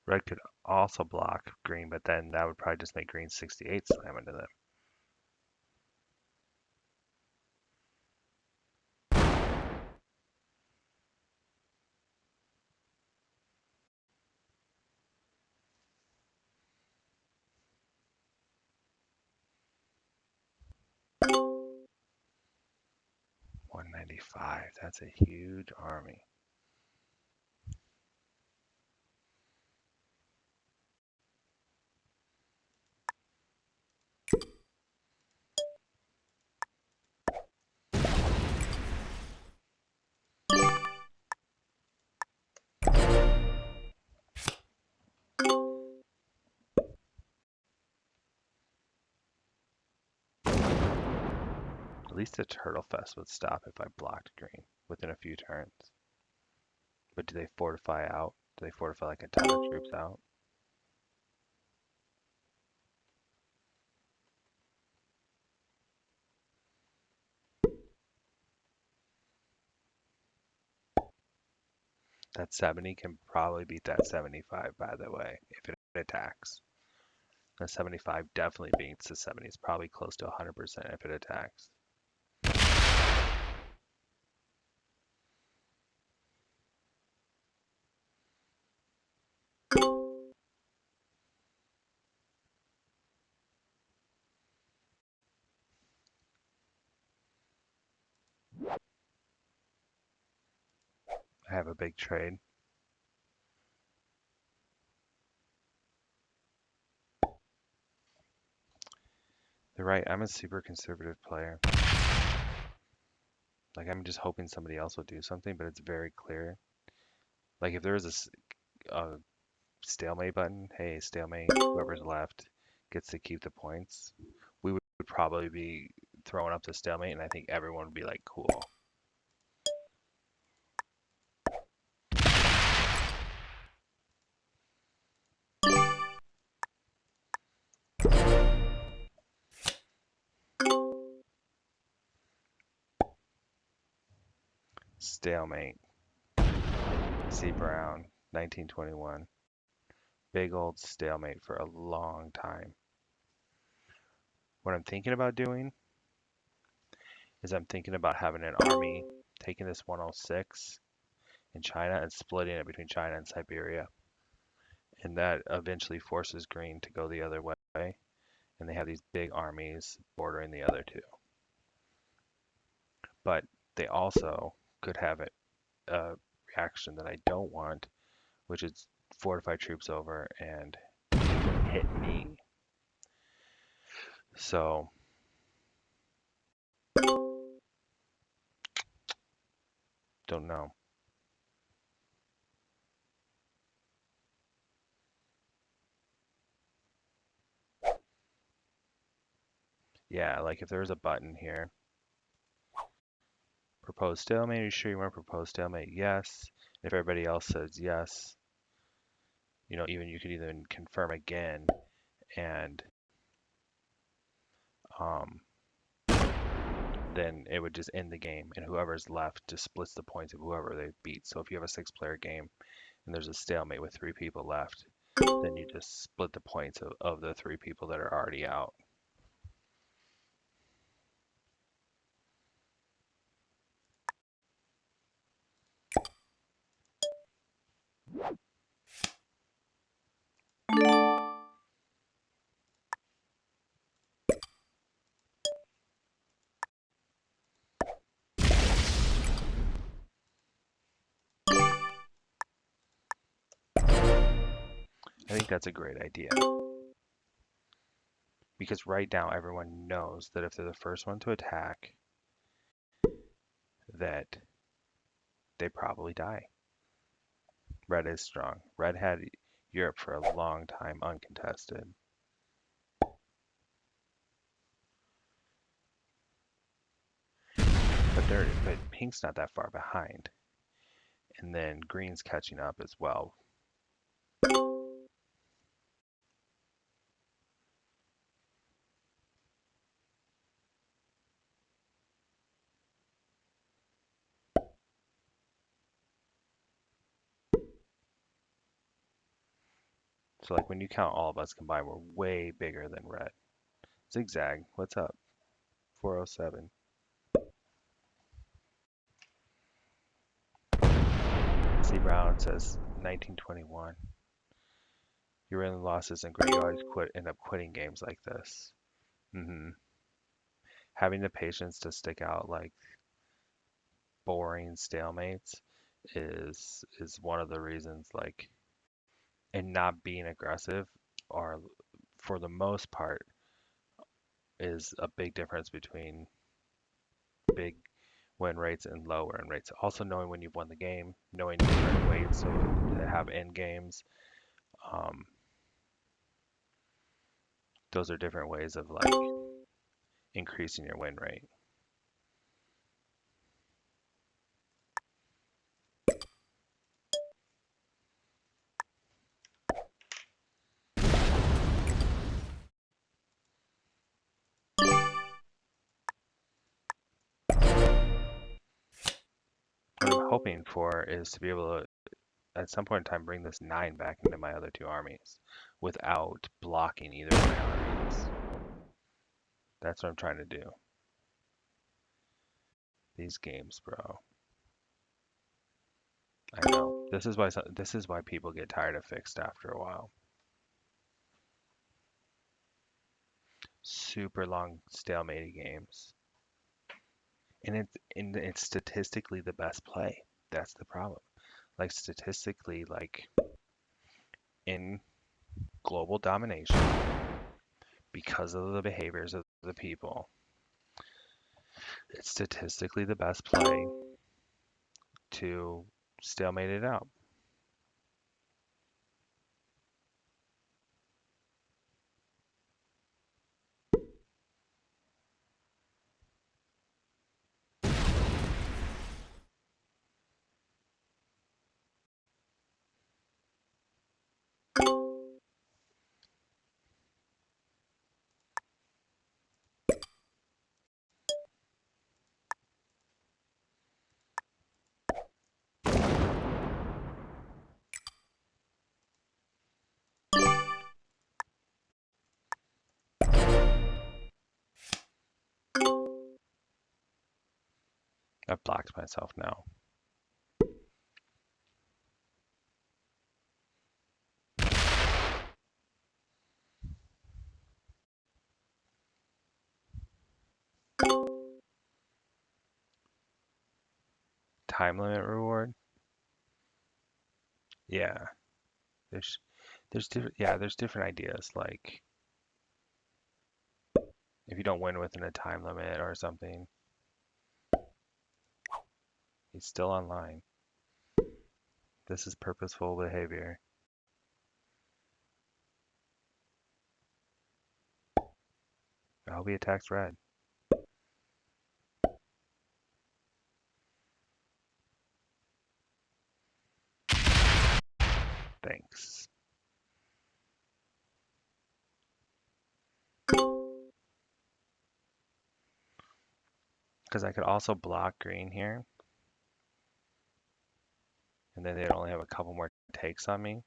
Red could also block green, but then that would probably just make green 68 slam into them. $195. That's a huge army. At least the Turtle Fest would stop if I blocked green within a few turns. But do they fortify out? Do they fortify like a ton of troops out? That 70 can probably beat that 75, by the way, if it attacks. The 75 definitely beats the 70. It's probably close to 100% if it attacks. I have a big trade. You're right, I'm a super conservative player. Like, I'm just hoping somebody else will do something, but it's very clear. Like, if there was a stalemate button, hey, stalemate, whoever's left gets to keep the points, we would probably be throwing up the stalemate, and I think everyone would be like, cool. Stalemate. C. Brown, 1921. Big old stalemate for a long time. What I'm thinking about doing is I'm thinking about having an army taking this 106 in China and splitting it between China and Siberia. And that eventually forces green to go the other way. And they have these big armies bordering the other two. But they also could have a reaction that I don't want, which is fortify troops over and hit me. So don't know. Yeah, like if there's a button here, propose stalemate, are you sure you want to propose stalemate? Yes. If everybody else says yes, even you could even confirm again and um, then it would just end the game and whoever's left just splits the points of whoever they beat. So if you have a 6-player game and there's a stalemate with 3 people left, then you just split the points of the 3 people that are already out. I think that's a great idea. Because right now everyone knows that if they're the first one to attack, that they probably die. Red is strong. Red had Europe for a long time uncontested. But pink's not that far behind. And then green's catching up as well. So like when you count all of us combined, we're way bigger than red. Zigzag, what's up? 407. C. Brown says 1921. Your win loss isn't great. You always end up quitting games like this. Having the patience to stick out like boring stalemates is one of the reasons like and not being aggressive are for the most part is a big difference between big win rates and low win rates. Also knowing when you've won the game, knowing different ways to have end games. Um, those are different ways of like increasing your win rate. What I'm hoping for is to be able to at some point in time bring this 9 back into my other two armies without blocking either of my armies. That's what I'm trying to do. These games, bro. I know. This is why people get tired of fixed after a while. Super long stalemated games. And it's statistically the best play. That's the problem. Like statistically, like in global domination, because of the behaviors of the people, it's statistically the best play to stalemate it out. I've blocked myself now. Time limit reward? Yeah. There's there's different ideas. Like if you don't win within a time limit or something, he's still online. This is purposeful behavior. I hope he attacks red. Thanks. Because I could also block green here, and then they'd only have a couple more takes on me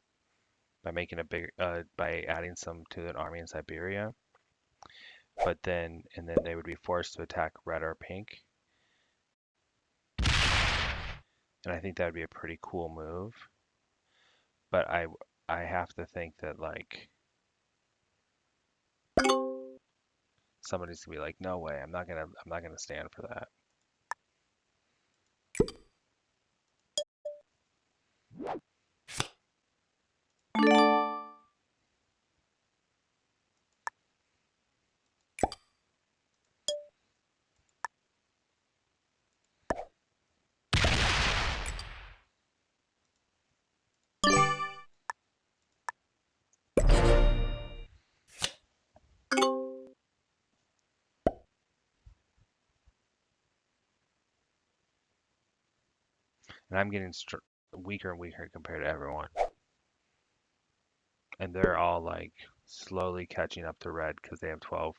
by making a big by adding some to an army in Siberia. And then they would be forced to attack red or pink. And I think that would be a pretty cool move. But I have to think that like somebody's gonna be like, no way, I'm not gonna stand for that. And I'm getting weaker and weaker compared to everyone. And they're all like slowly catching up to red because they have 12.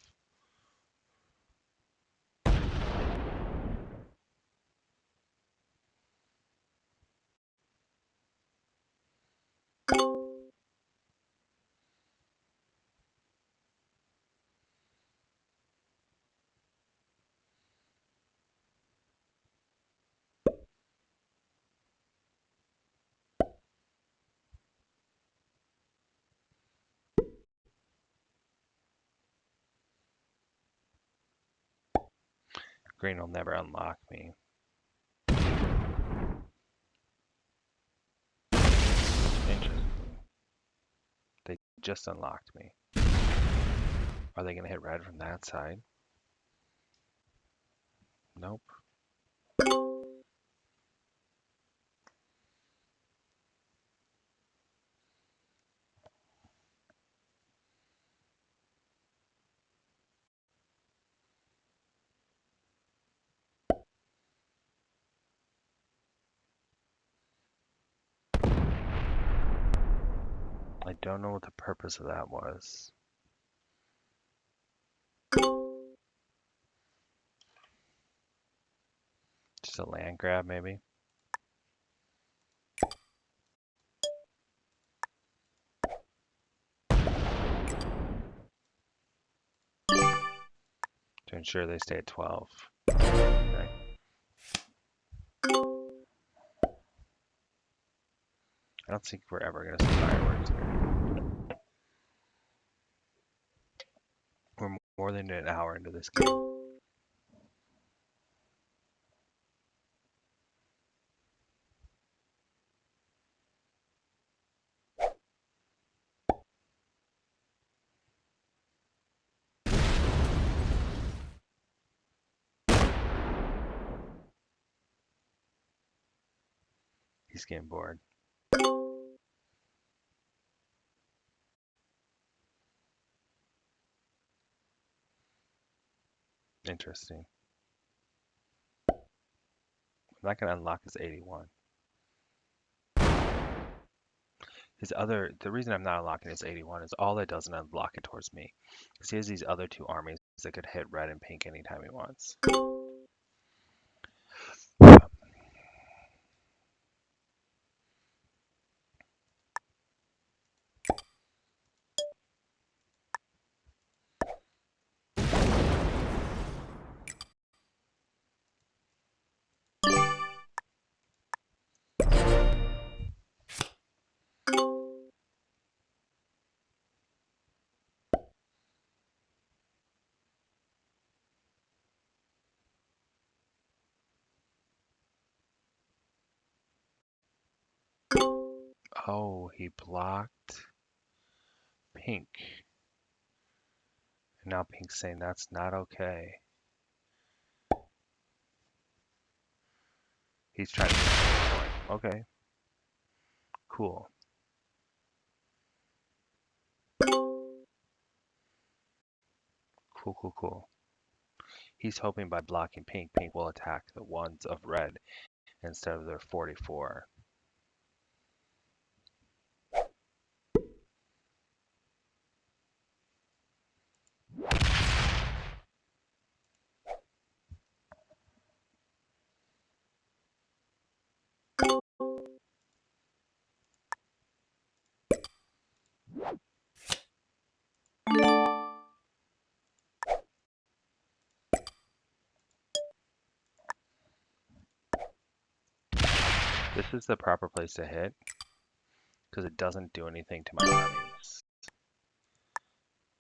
Green will never unlock me. Interesting. They just unlocked me. Are they going to hit red from that side? Nope. I don't know what the purpose of that was. Just a land grab, maybe? To ensure they stay at 12. Okay. I don't think we're ever going to see fireworks here. We're more than an hour into this game. He's getting bored. Interesting. I'm not going to unlock his 81. The reason I'm not unlocking his 81 is all it does is unlock it towards me. Because he has these other two armies that could hit red and pink anytime he wants. Oh, he blocked pink. And now pink's saying that's not okay. He's trying to get the point. Okay. Cool. Cool, cool, cool. He's hoping by blocking pink, pink will attack the ones of red instead of their 44. This is the proper place to hit because it doesn't do anything to my armies.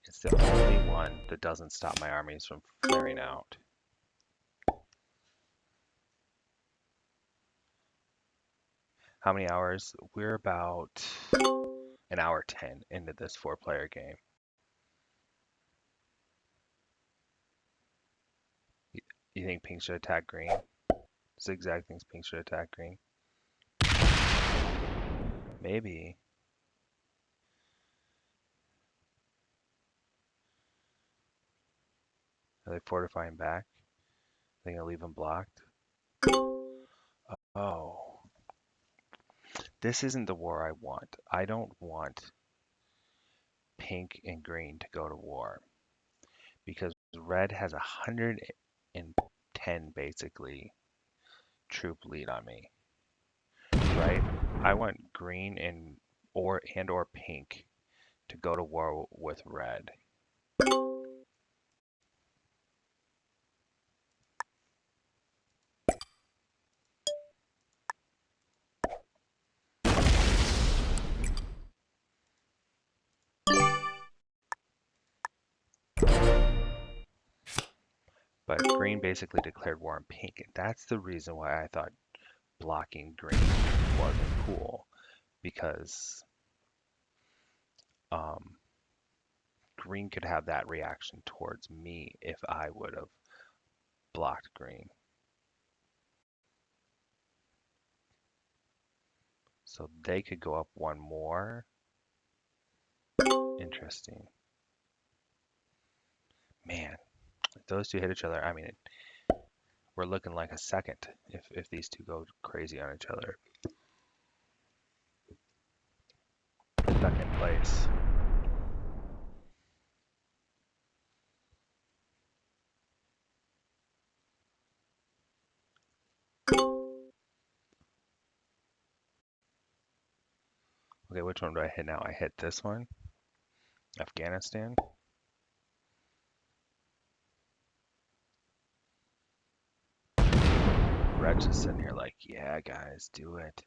It's the only one that doesn't stop my armies from flaring out. How many hours? We're about an hour 10 into this 4-player game. You think pink should attack green? Zigzag thinks pink should attack green. Maybe. Are they fortifying back? They gonna leave him blocked? Oh. This isn't the war I want. I don't want pink and green to go to war because red has 110 basically troop lead on me, right? I want green and or pink to go to war with red. But green basically declared war on pink, and that's the reason why I thought blocking green wasn't cool because um, green could have that reaction towards me if I would have blocked green. So they could go up one more. Interesting. Man, if those two hit each other, I mean, we're looking like a second if these two go crazy on each other. Second place. Okay, which one do I hit now? I hit this one, Afghanistan. Red's just sitting here like, yeah, guys, do it.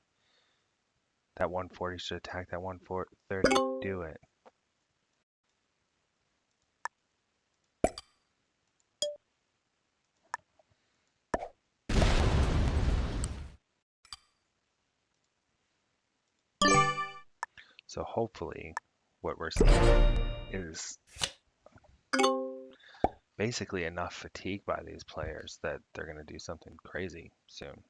That 140 should attack that 130. Do it. So hopefully what we're seeing is basically enough fatigue by these players that they're going to do something crazy soon.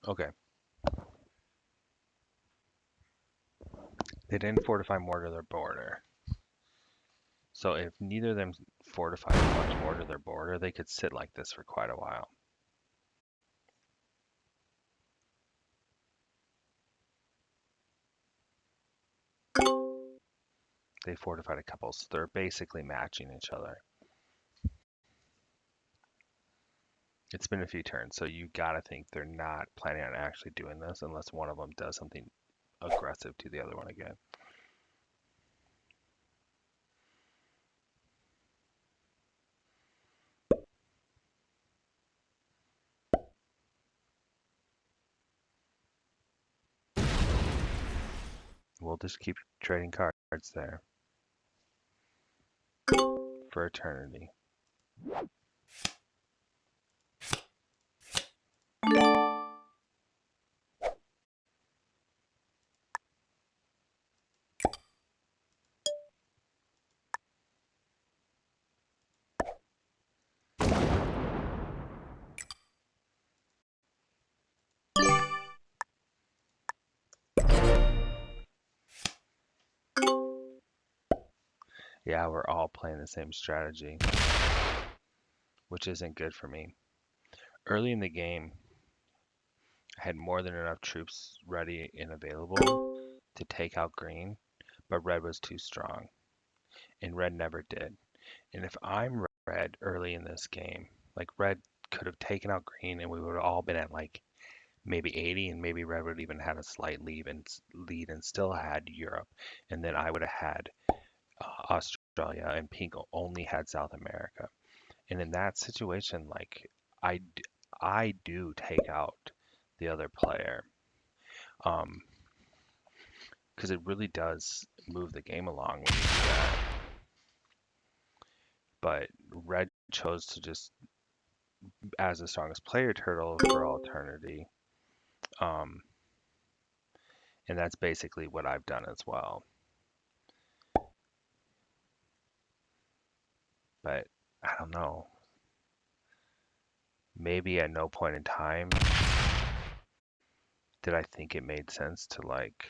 Okay. They didn't fortify more to their border. So if neither of them fortified much more to their border, they could sit like this for quite a while. They fortified a couple, so they're basically matching each other. It's been a few turns, so you gotta think they're not planning on actually doing this unless one of them does something aggressive to the other one again. We'll just keep trading cards there for eternity. Yeah, we're all playing the same strategy, which isn't good for me. Early in the game, I had more than enough troops ready and available to take out green, but red was too strong, and red never did. And if I'm red early in this game, like red could have taken out green and we would have all been at like maybe 80, and maybe red would even had a slight lead and still had Europe, and then I would have had Australia, and pink only had South America. And in that situation, like I do take out the other player, um, because it really does move the game along when you do that. But red chose to just, as the strongest player, turtle for all eternity. Um, and that's basically what I've done as well. But I don't know. Maybe at no point in time did I think it made sense to like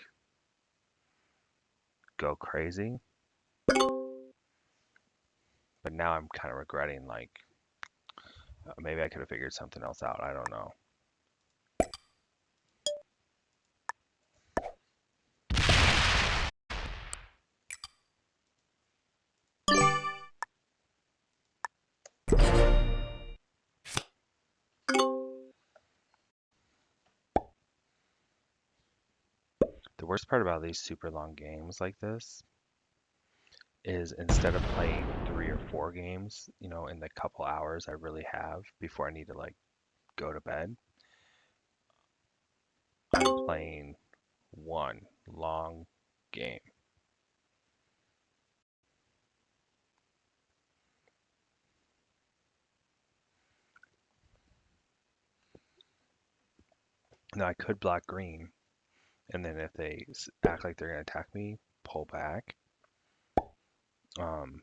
go crazy? But now I'm kind of regretting like maybe I could have figured something else out. I don't know. The worst part about these super long games like this is instead of playing 3 or 4 games, in the couple hours I really have before I need to like go to bed, I'm playing one long game. Now I could block green, and then if they act like they're going to attack me, pull back. Um,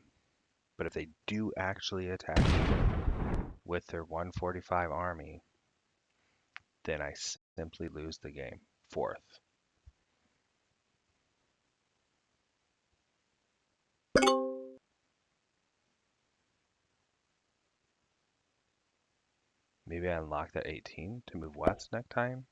but if they do actually attack me with their 145 army, then I simply lose the game. Fourth. Maybe I unlock that 18 to move west next time.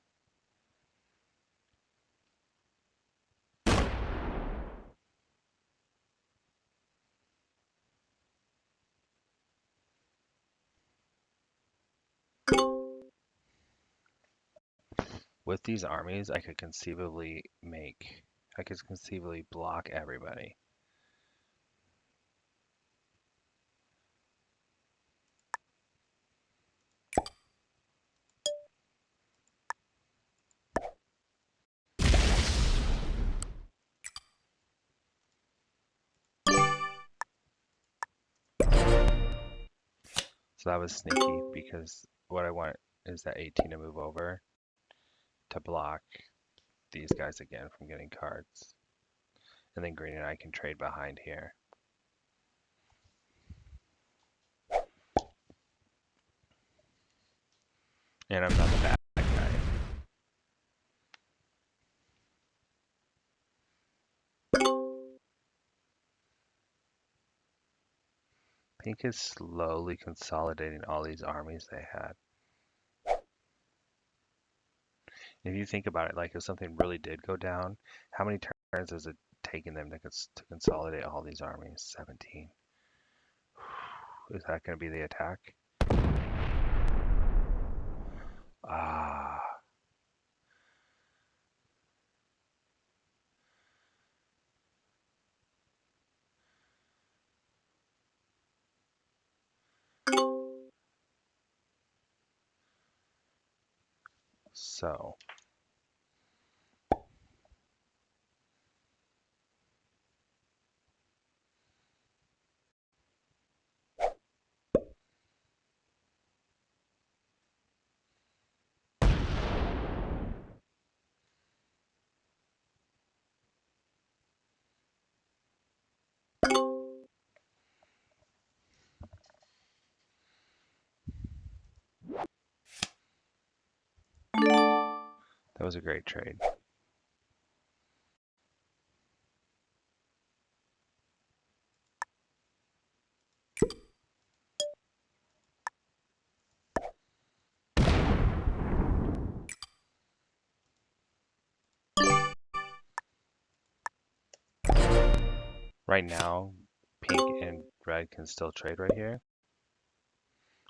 With these armies, I could conceivably block everybody. So that was sneaky because what I want is that 18 to move over to block these guys again from getting cards. And then green and I can trade behind here. And I'm not the bad guy. Pink is slowly consolidating all these armies they had. If you think about it, like if something really did go down, how many turns has it taken them to consolidate all these armies? 17. Is that going to be the attack? Ah, so that was a great trade. Right now, pink and red can still trade right here.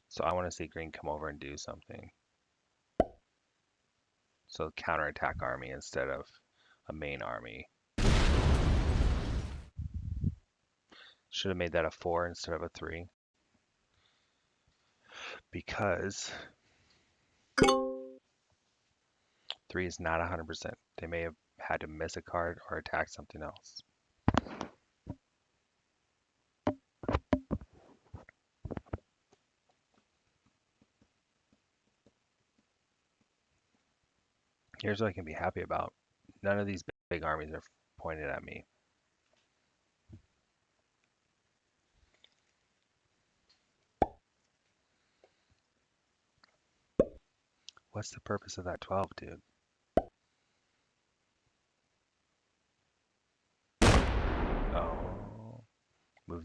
So I want to see green come over and do something. So counterattack army instead of a main army. Should have made that a 4 instead of a 3. Because 3 is not 100%. They may have had to miss a card or attack something else. Here's what I can be happy about. None of these big armies are pointed at me. What's the purpose of that 12, dude?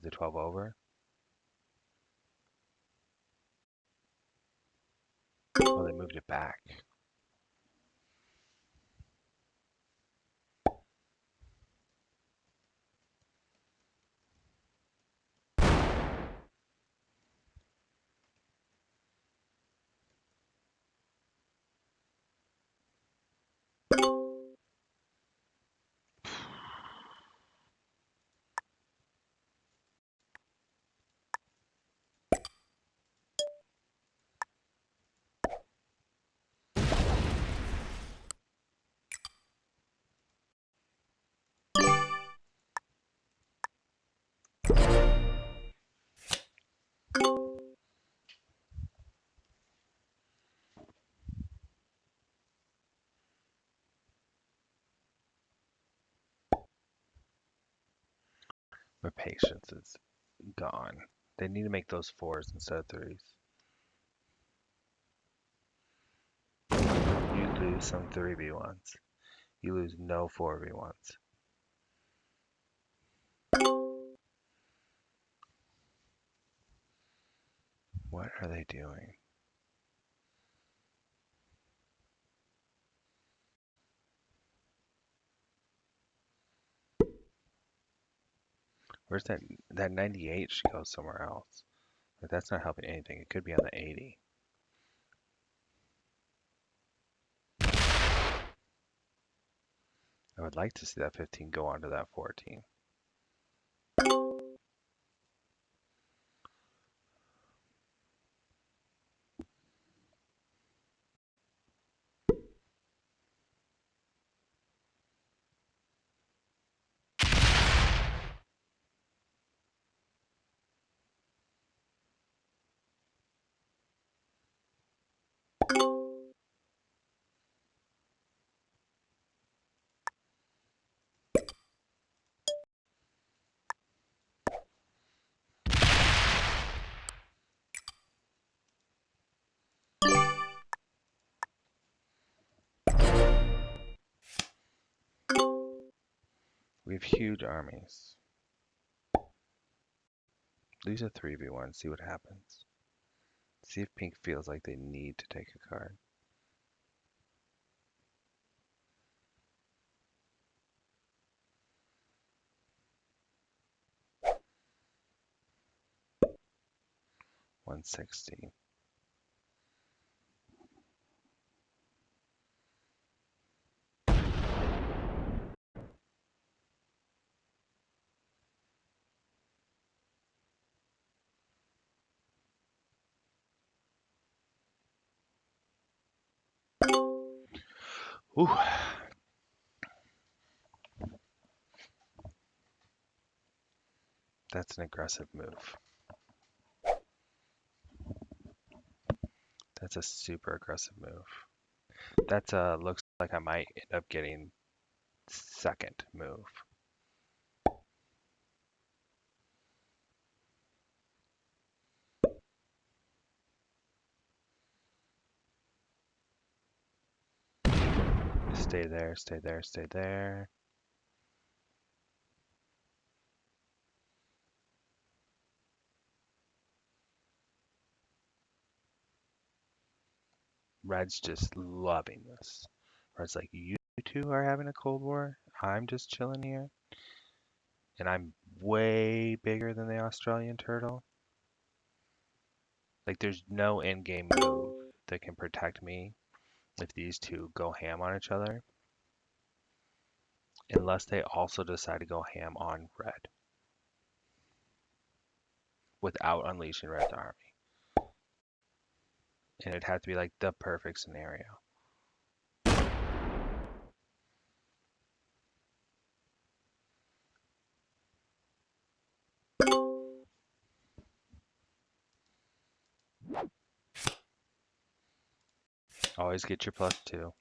the 12 over. Oh, they moved it back. My patience is gone. They need to make those 4s instead of 3s. You lose some 3v1s. You lose no 4v1s. What are they doing? Where's that 98 should go somewhere else. But that's not helping anything. It could be on the 80. I would like to see that 15 go onto that 14. We have huge armies. Lose a 3v1, see what happens. See if pink feels like they need to take a card. $160. Ooh. That's an aggressive move. That's a super aggressive move. That looks like I might end up getting second move. Stay there, stay there, stay there. Red's just loving this. Red's like, you two are having a Cold War. I'm just chilling here. And I'm way bigger than the Australian turtle. Like, there's no in-game move that can protect me if these two go ham on each other. Unless they also decide to go ham on red. Without unleashing red's army. And it'd have to be like the perfect scenario. Always get your +2.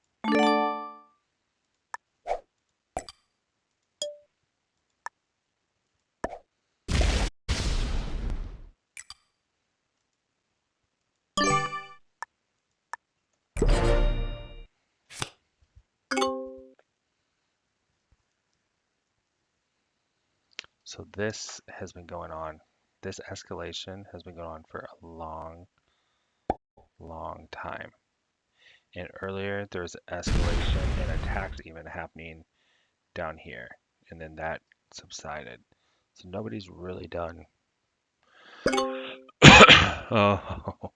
So this has been going on. This escalation has been going on for a long, long time. And earlier there was escalation and attacks even happening down here. And then that subsided. So nobody's really done. Oh,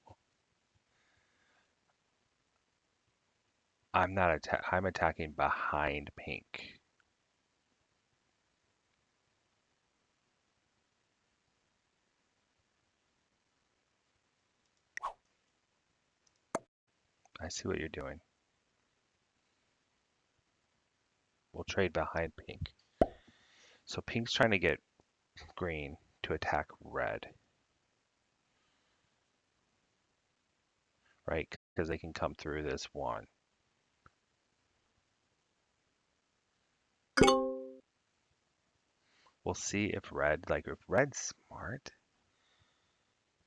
I'm attacking behind pink. I see what you're doing. We'll trade behind pink. So pink's trying to get green to attack red, right? Because they can come through this one. We'll see if if red's smart,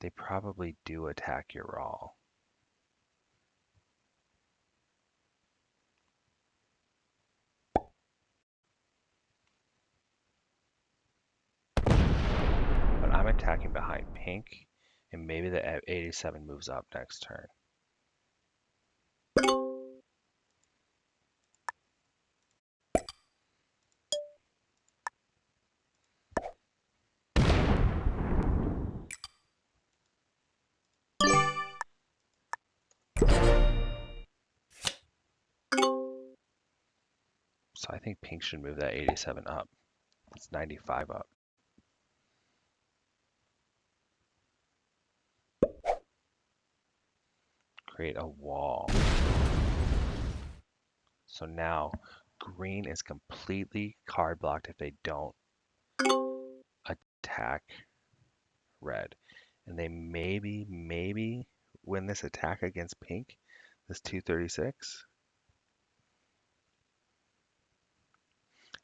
they probably do attack your all. But I'm attacking behind pink, and maybe the 87 moves up next turn. So I think pink should move that 87 up. It's 95 up. Create a wall. So now green is completely card blocked if they don't attack red. And they maybe win this attack against pink, this 236.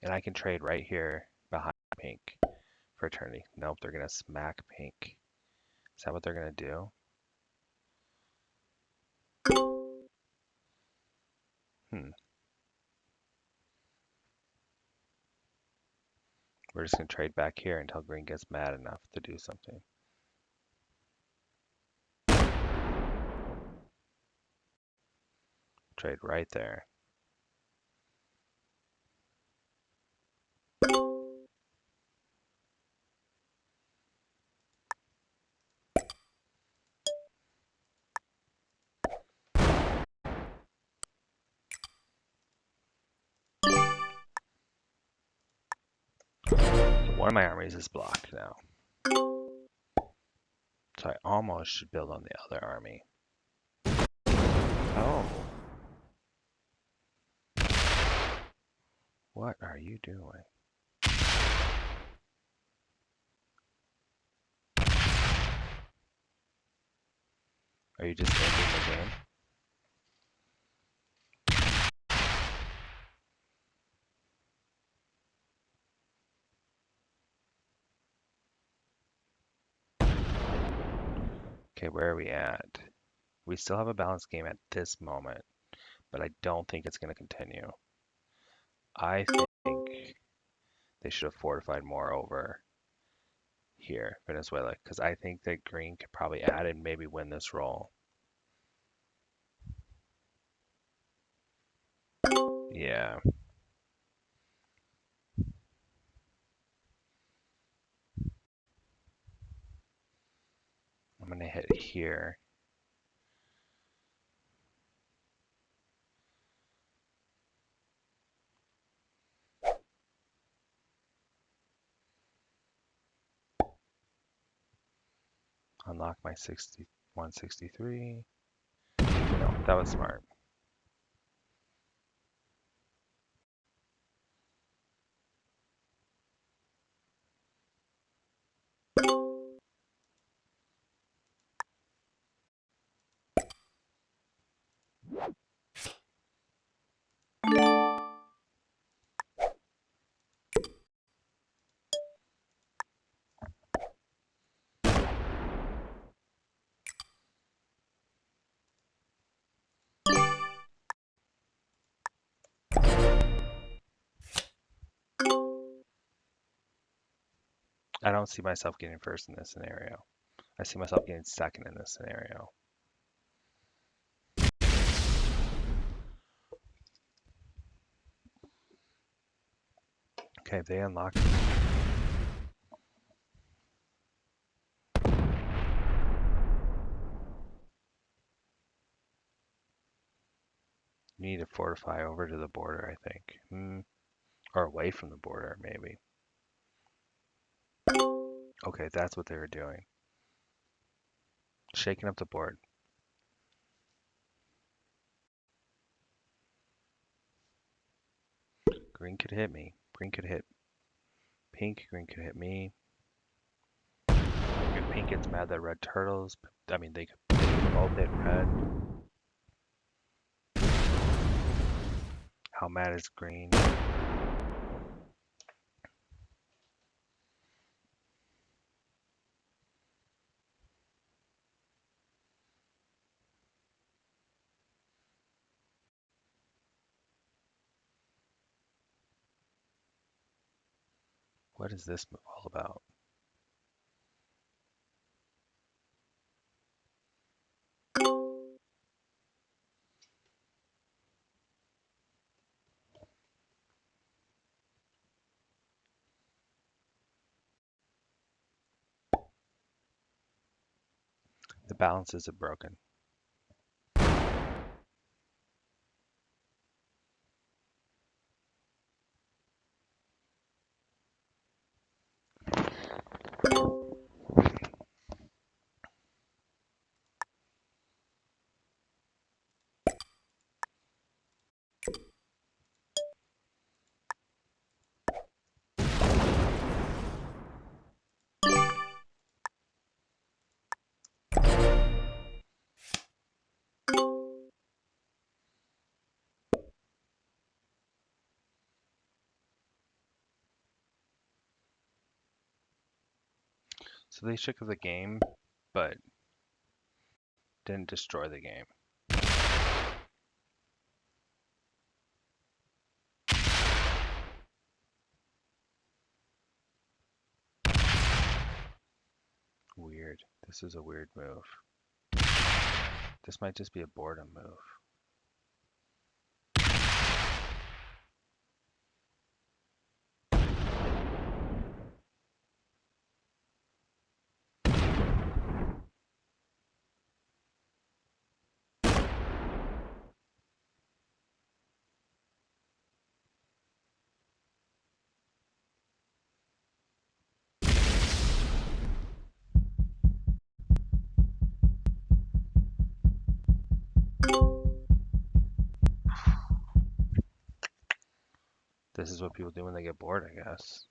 And I can trade right here behind pink for eternity. Nope, they're going to smack pink. Is that what they're going to do? Hmm. We're just going to trade back here until green gets mad enough to do something. Trade right there. So one of my armies is blocked now. So I almost should build on the other army. Oh. What are you doing? Are you just ending the game? Okay, where are we at? We still have a balanced game at this moment, but I don't think it's going to continue. I think they should have fortified more over here, Venezuela, because I think that green could probably add and maybe win this roll. Yeah. I'm going to hit here. Unlock my 163. No, that was smart. I don't see myself getting first in this scenario. I see myself getting second in this scenario. Okay, they unlock. You need to fortify over to the border, I think. Or away from the border, maybe. Okay, that's what they were doing. Shaking up the board. Green could hit me. Green could hit pink. Green could hit me. If pink gets mad that red turtles, I mean, they could both hit red. How mad is green? What is this move all about? The balances are broken. So they shook the game, but didn't destroy the game. Weird. This is a weird move. This might just be a boredom move. This is what people do when they get bored, I guess.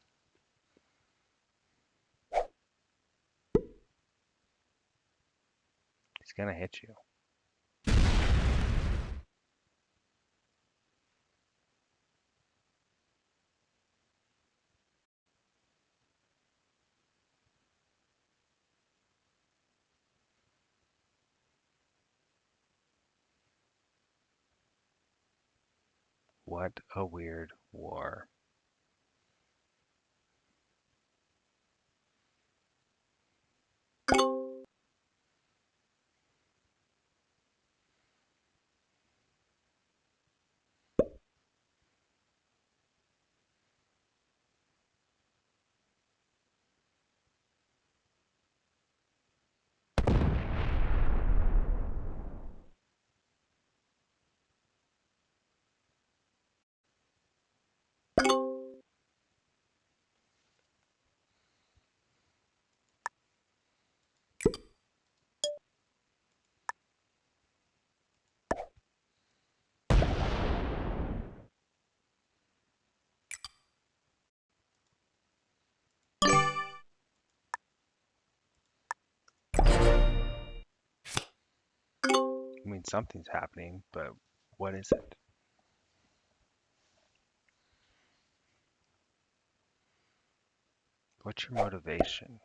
He's gonna hit you. What a weird war. I mean, something's happening, but what is it? What's your motivation?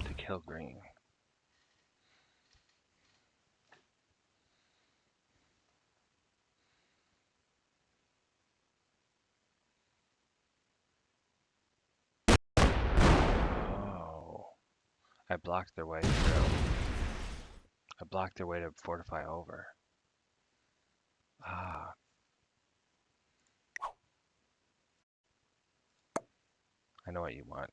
To kill green. I blocked their way through. I blocked their way to fortify over. Ah, I know what you want.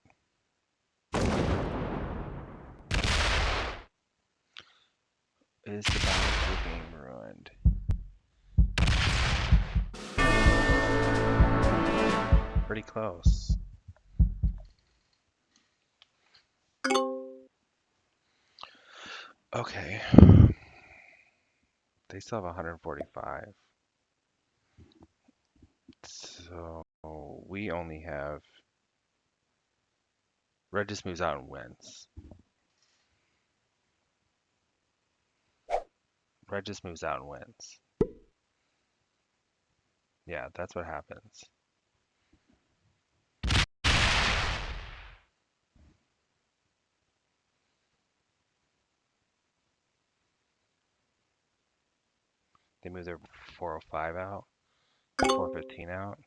Is the balance of the game ruined? Pretty close. Okay. They still have 145. So we only have. Red just moves out and wins. Red just moves out and wins. Yeah, that's what happens. They move their 405 out, 415 out.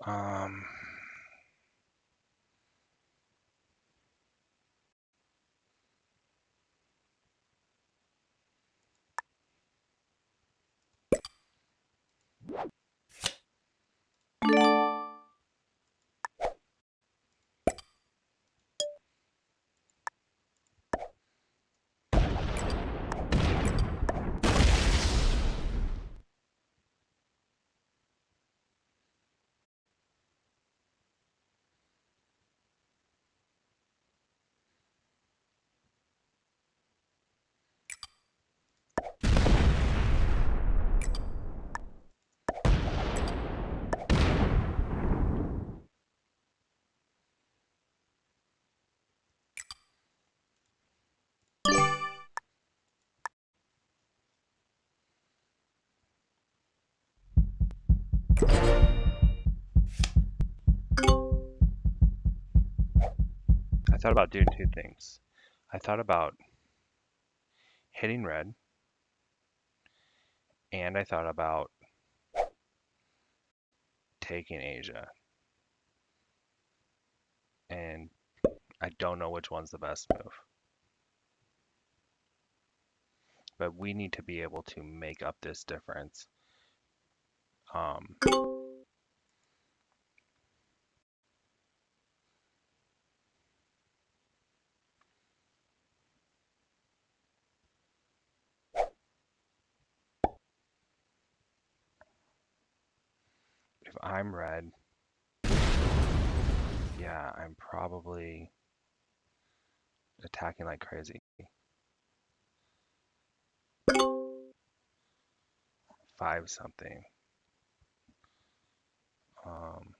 Um, I thought about doing two things. I thought about hitting red, and I thought about taking Asia. And I don't know which one's the best move. But we need to be able to make up this difference. Um, if I'm red, yeah, I'm probably attacking like crazy. 5 something. Um,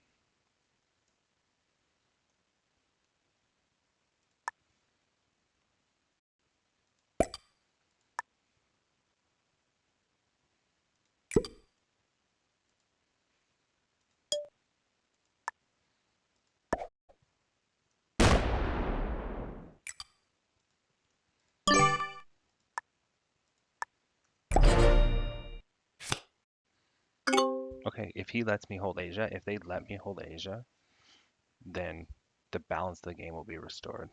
okay, if he lets me hold Asia, if they let me hold Asia, then the balance of the game will be restored.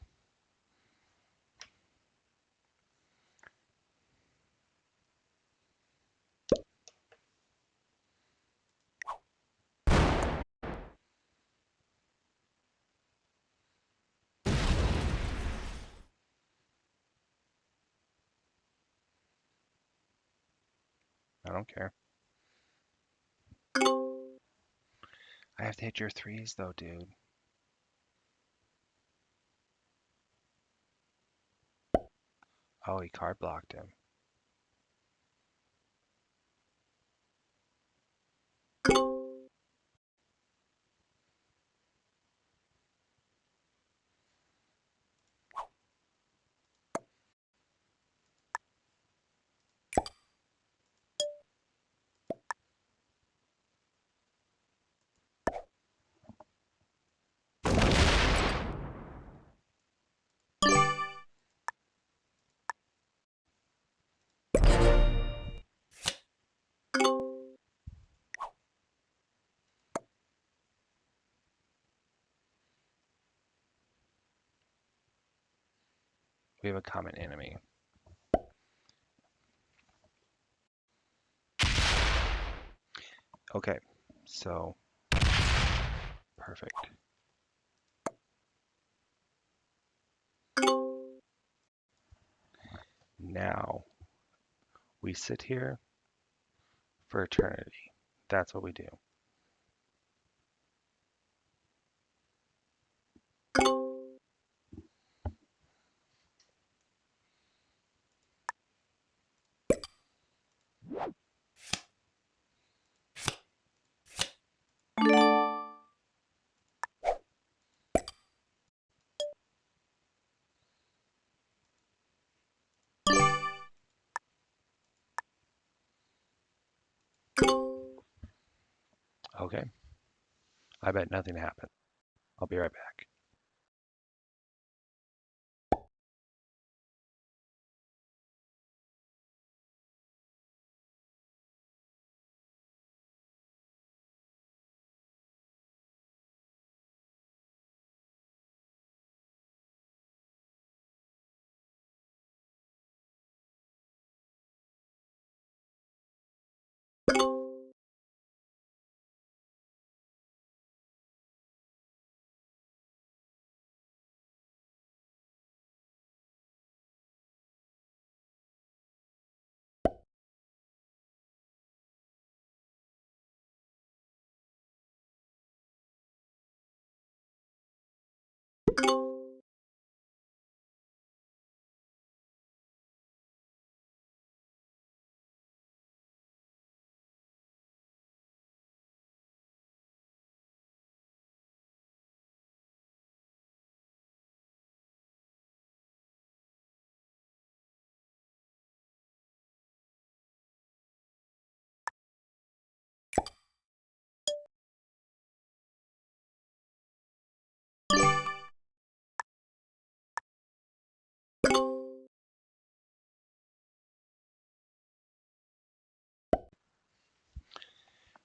I don't care. I have to hit your 3s though, dude. Oh, he card blocked him. We have a common enemy. Okay, so perfect. Now we sit here for eternity. That's what we do. Okay, I bet nothing happens. I'll be right back.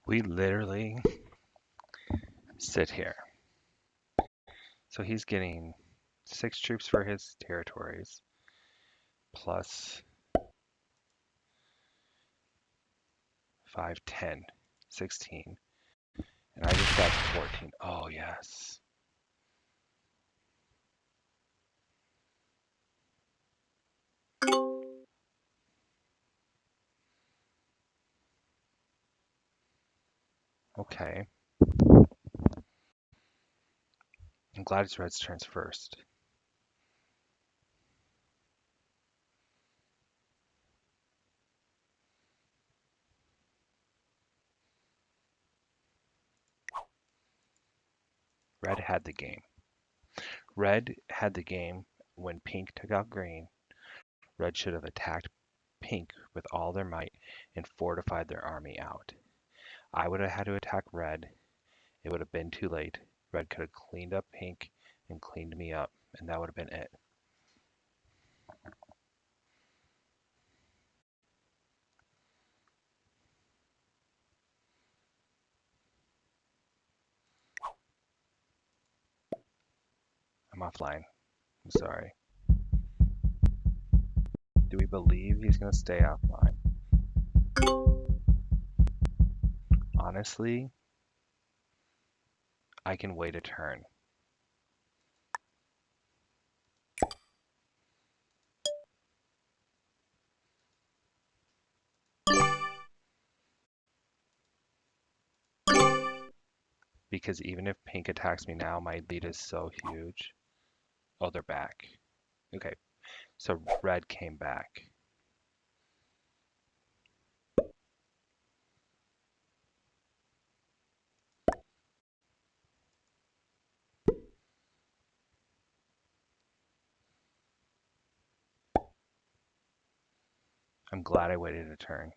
We literally sit here. So he's getting 6 troops for his territories, plus 5, 10, 16. And I just got 14. Oh, yes. Okay. I'm glad it's Red's turns first. Red had the game. Red had the game when Pink took out Green. Red should have attacked Pink with all their might and fortified their army out. I would have had to attack Red. It would have been too late. Red could have cleaned up Pink and cleaned me up, and that would have been it. I'm offline. I'm sorry. Do we believe he's going to stay offline? Honestly, I can wait a turn. Because even if Pink attacks me now, my lead is so huge. Oh, they're back. Okay, so Red came back. I'm glad I waited a turn.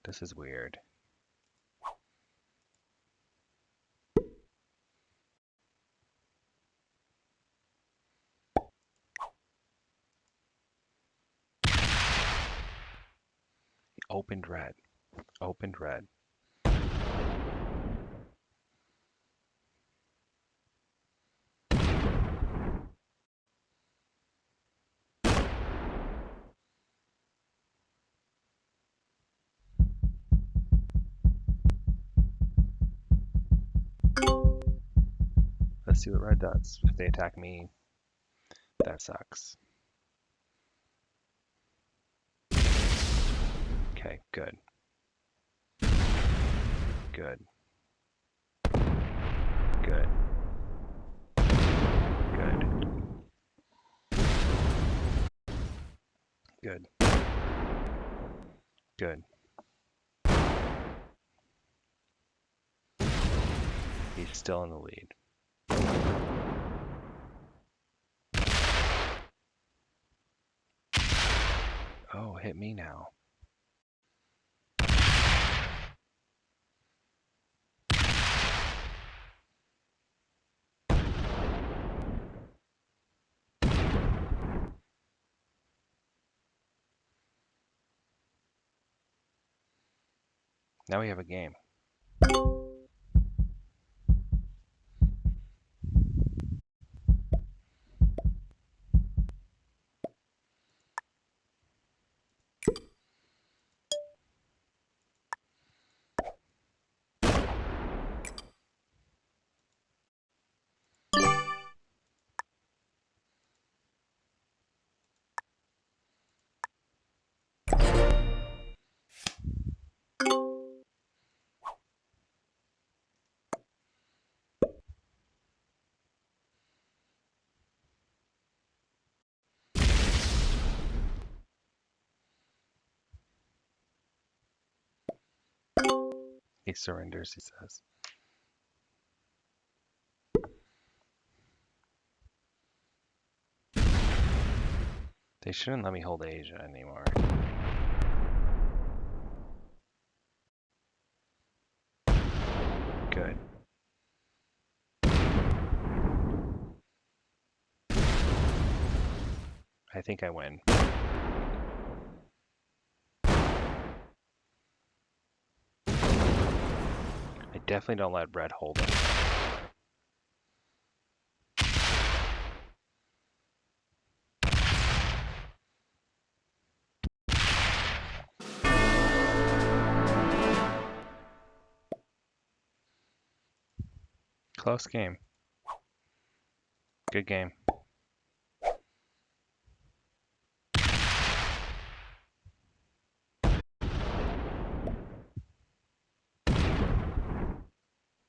This is weird. Opened Red. Opened Red. Let's see what red does. If they attack me, that sucks. Okay, good. Good. Good. Good. Good. Good. He's still in the lead. Oh, hit me now. Now we have a game. He surrenders, he says. They shouldn't let me hold Asia anymore. Good. I think I win. I definitely don't let red hold it. Close game. Good game.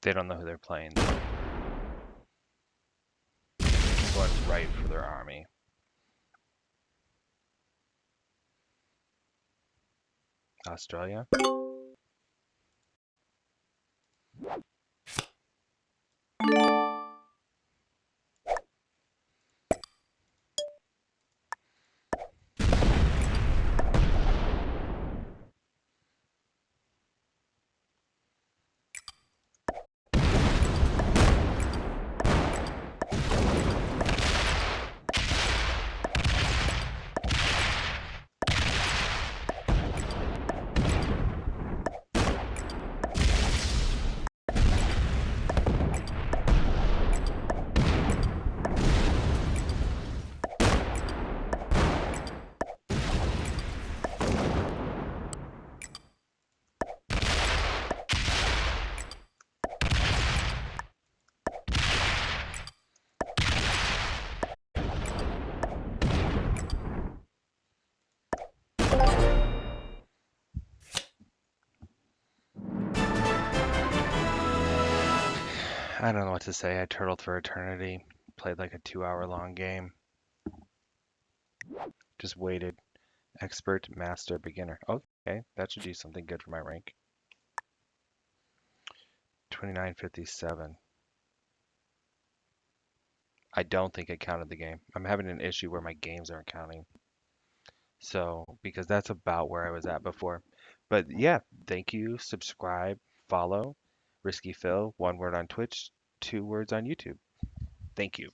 They don't know who they're playing. I'm going right for their army. Australia? I don't know what to say. I turtled for eternity. Played like a 2-hour long game. Just waited. Expert, master, beginner. Okay, that should do something good for my rank. 2957. I don't think it counted the game. I'm having an issue where my games aren't counting. So, because that's about where I was at before. But yeah, thank you. Subscribe, follow. Risky Phil, one word on Twitch, 2 words on YouTube. Thank you.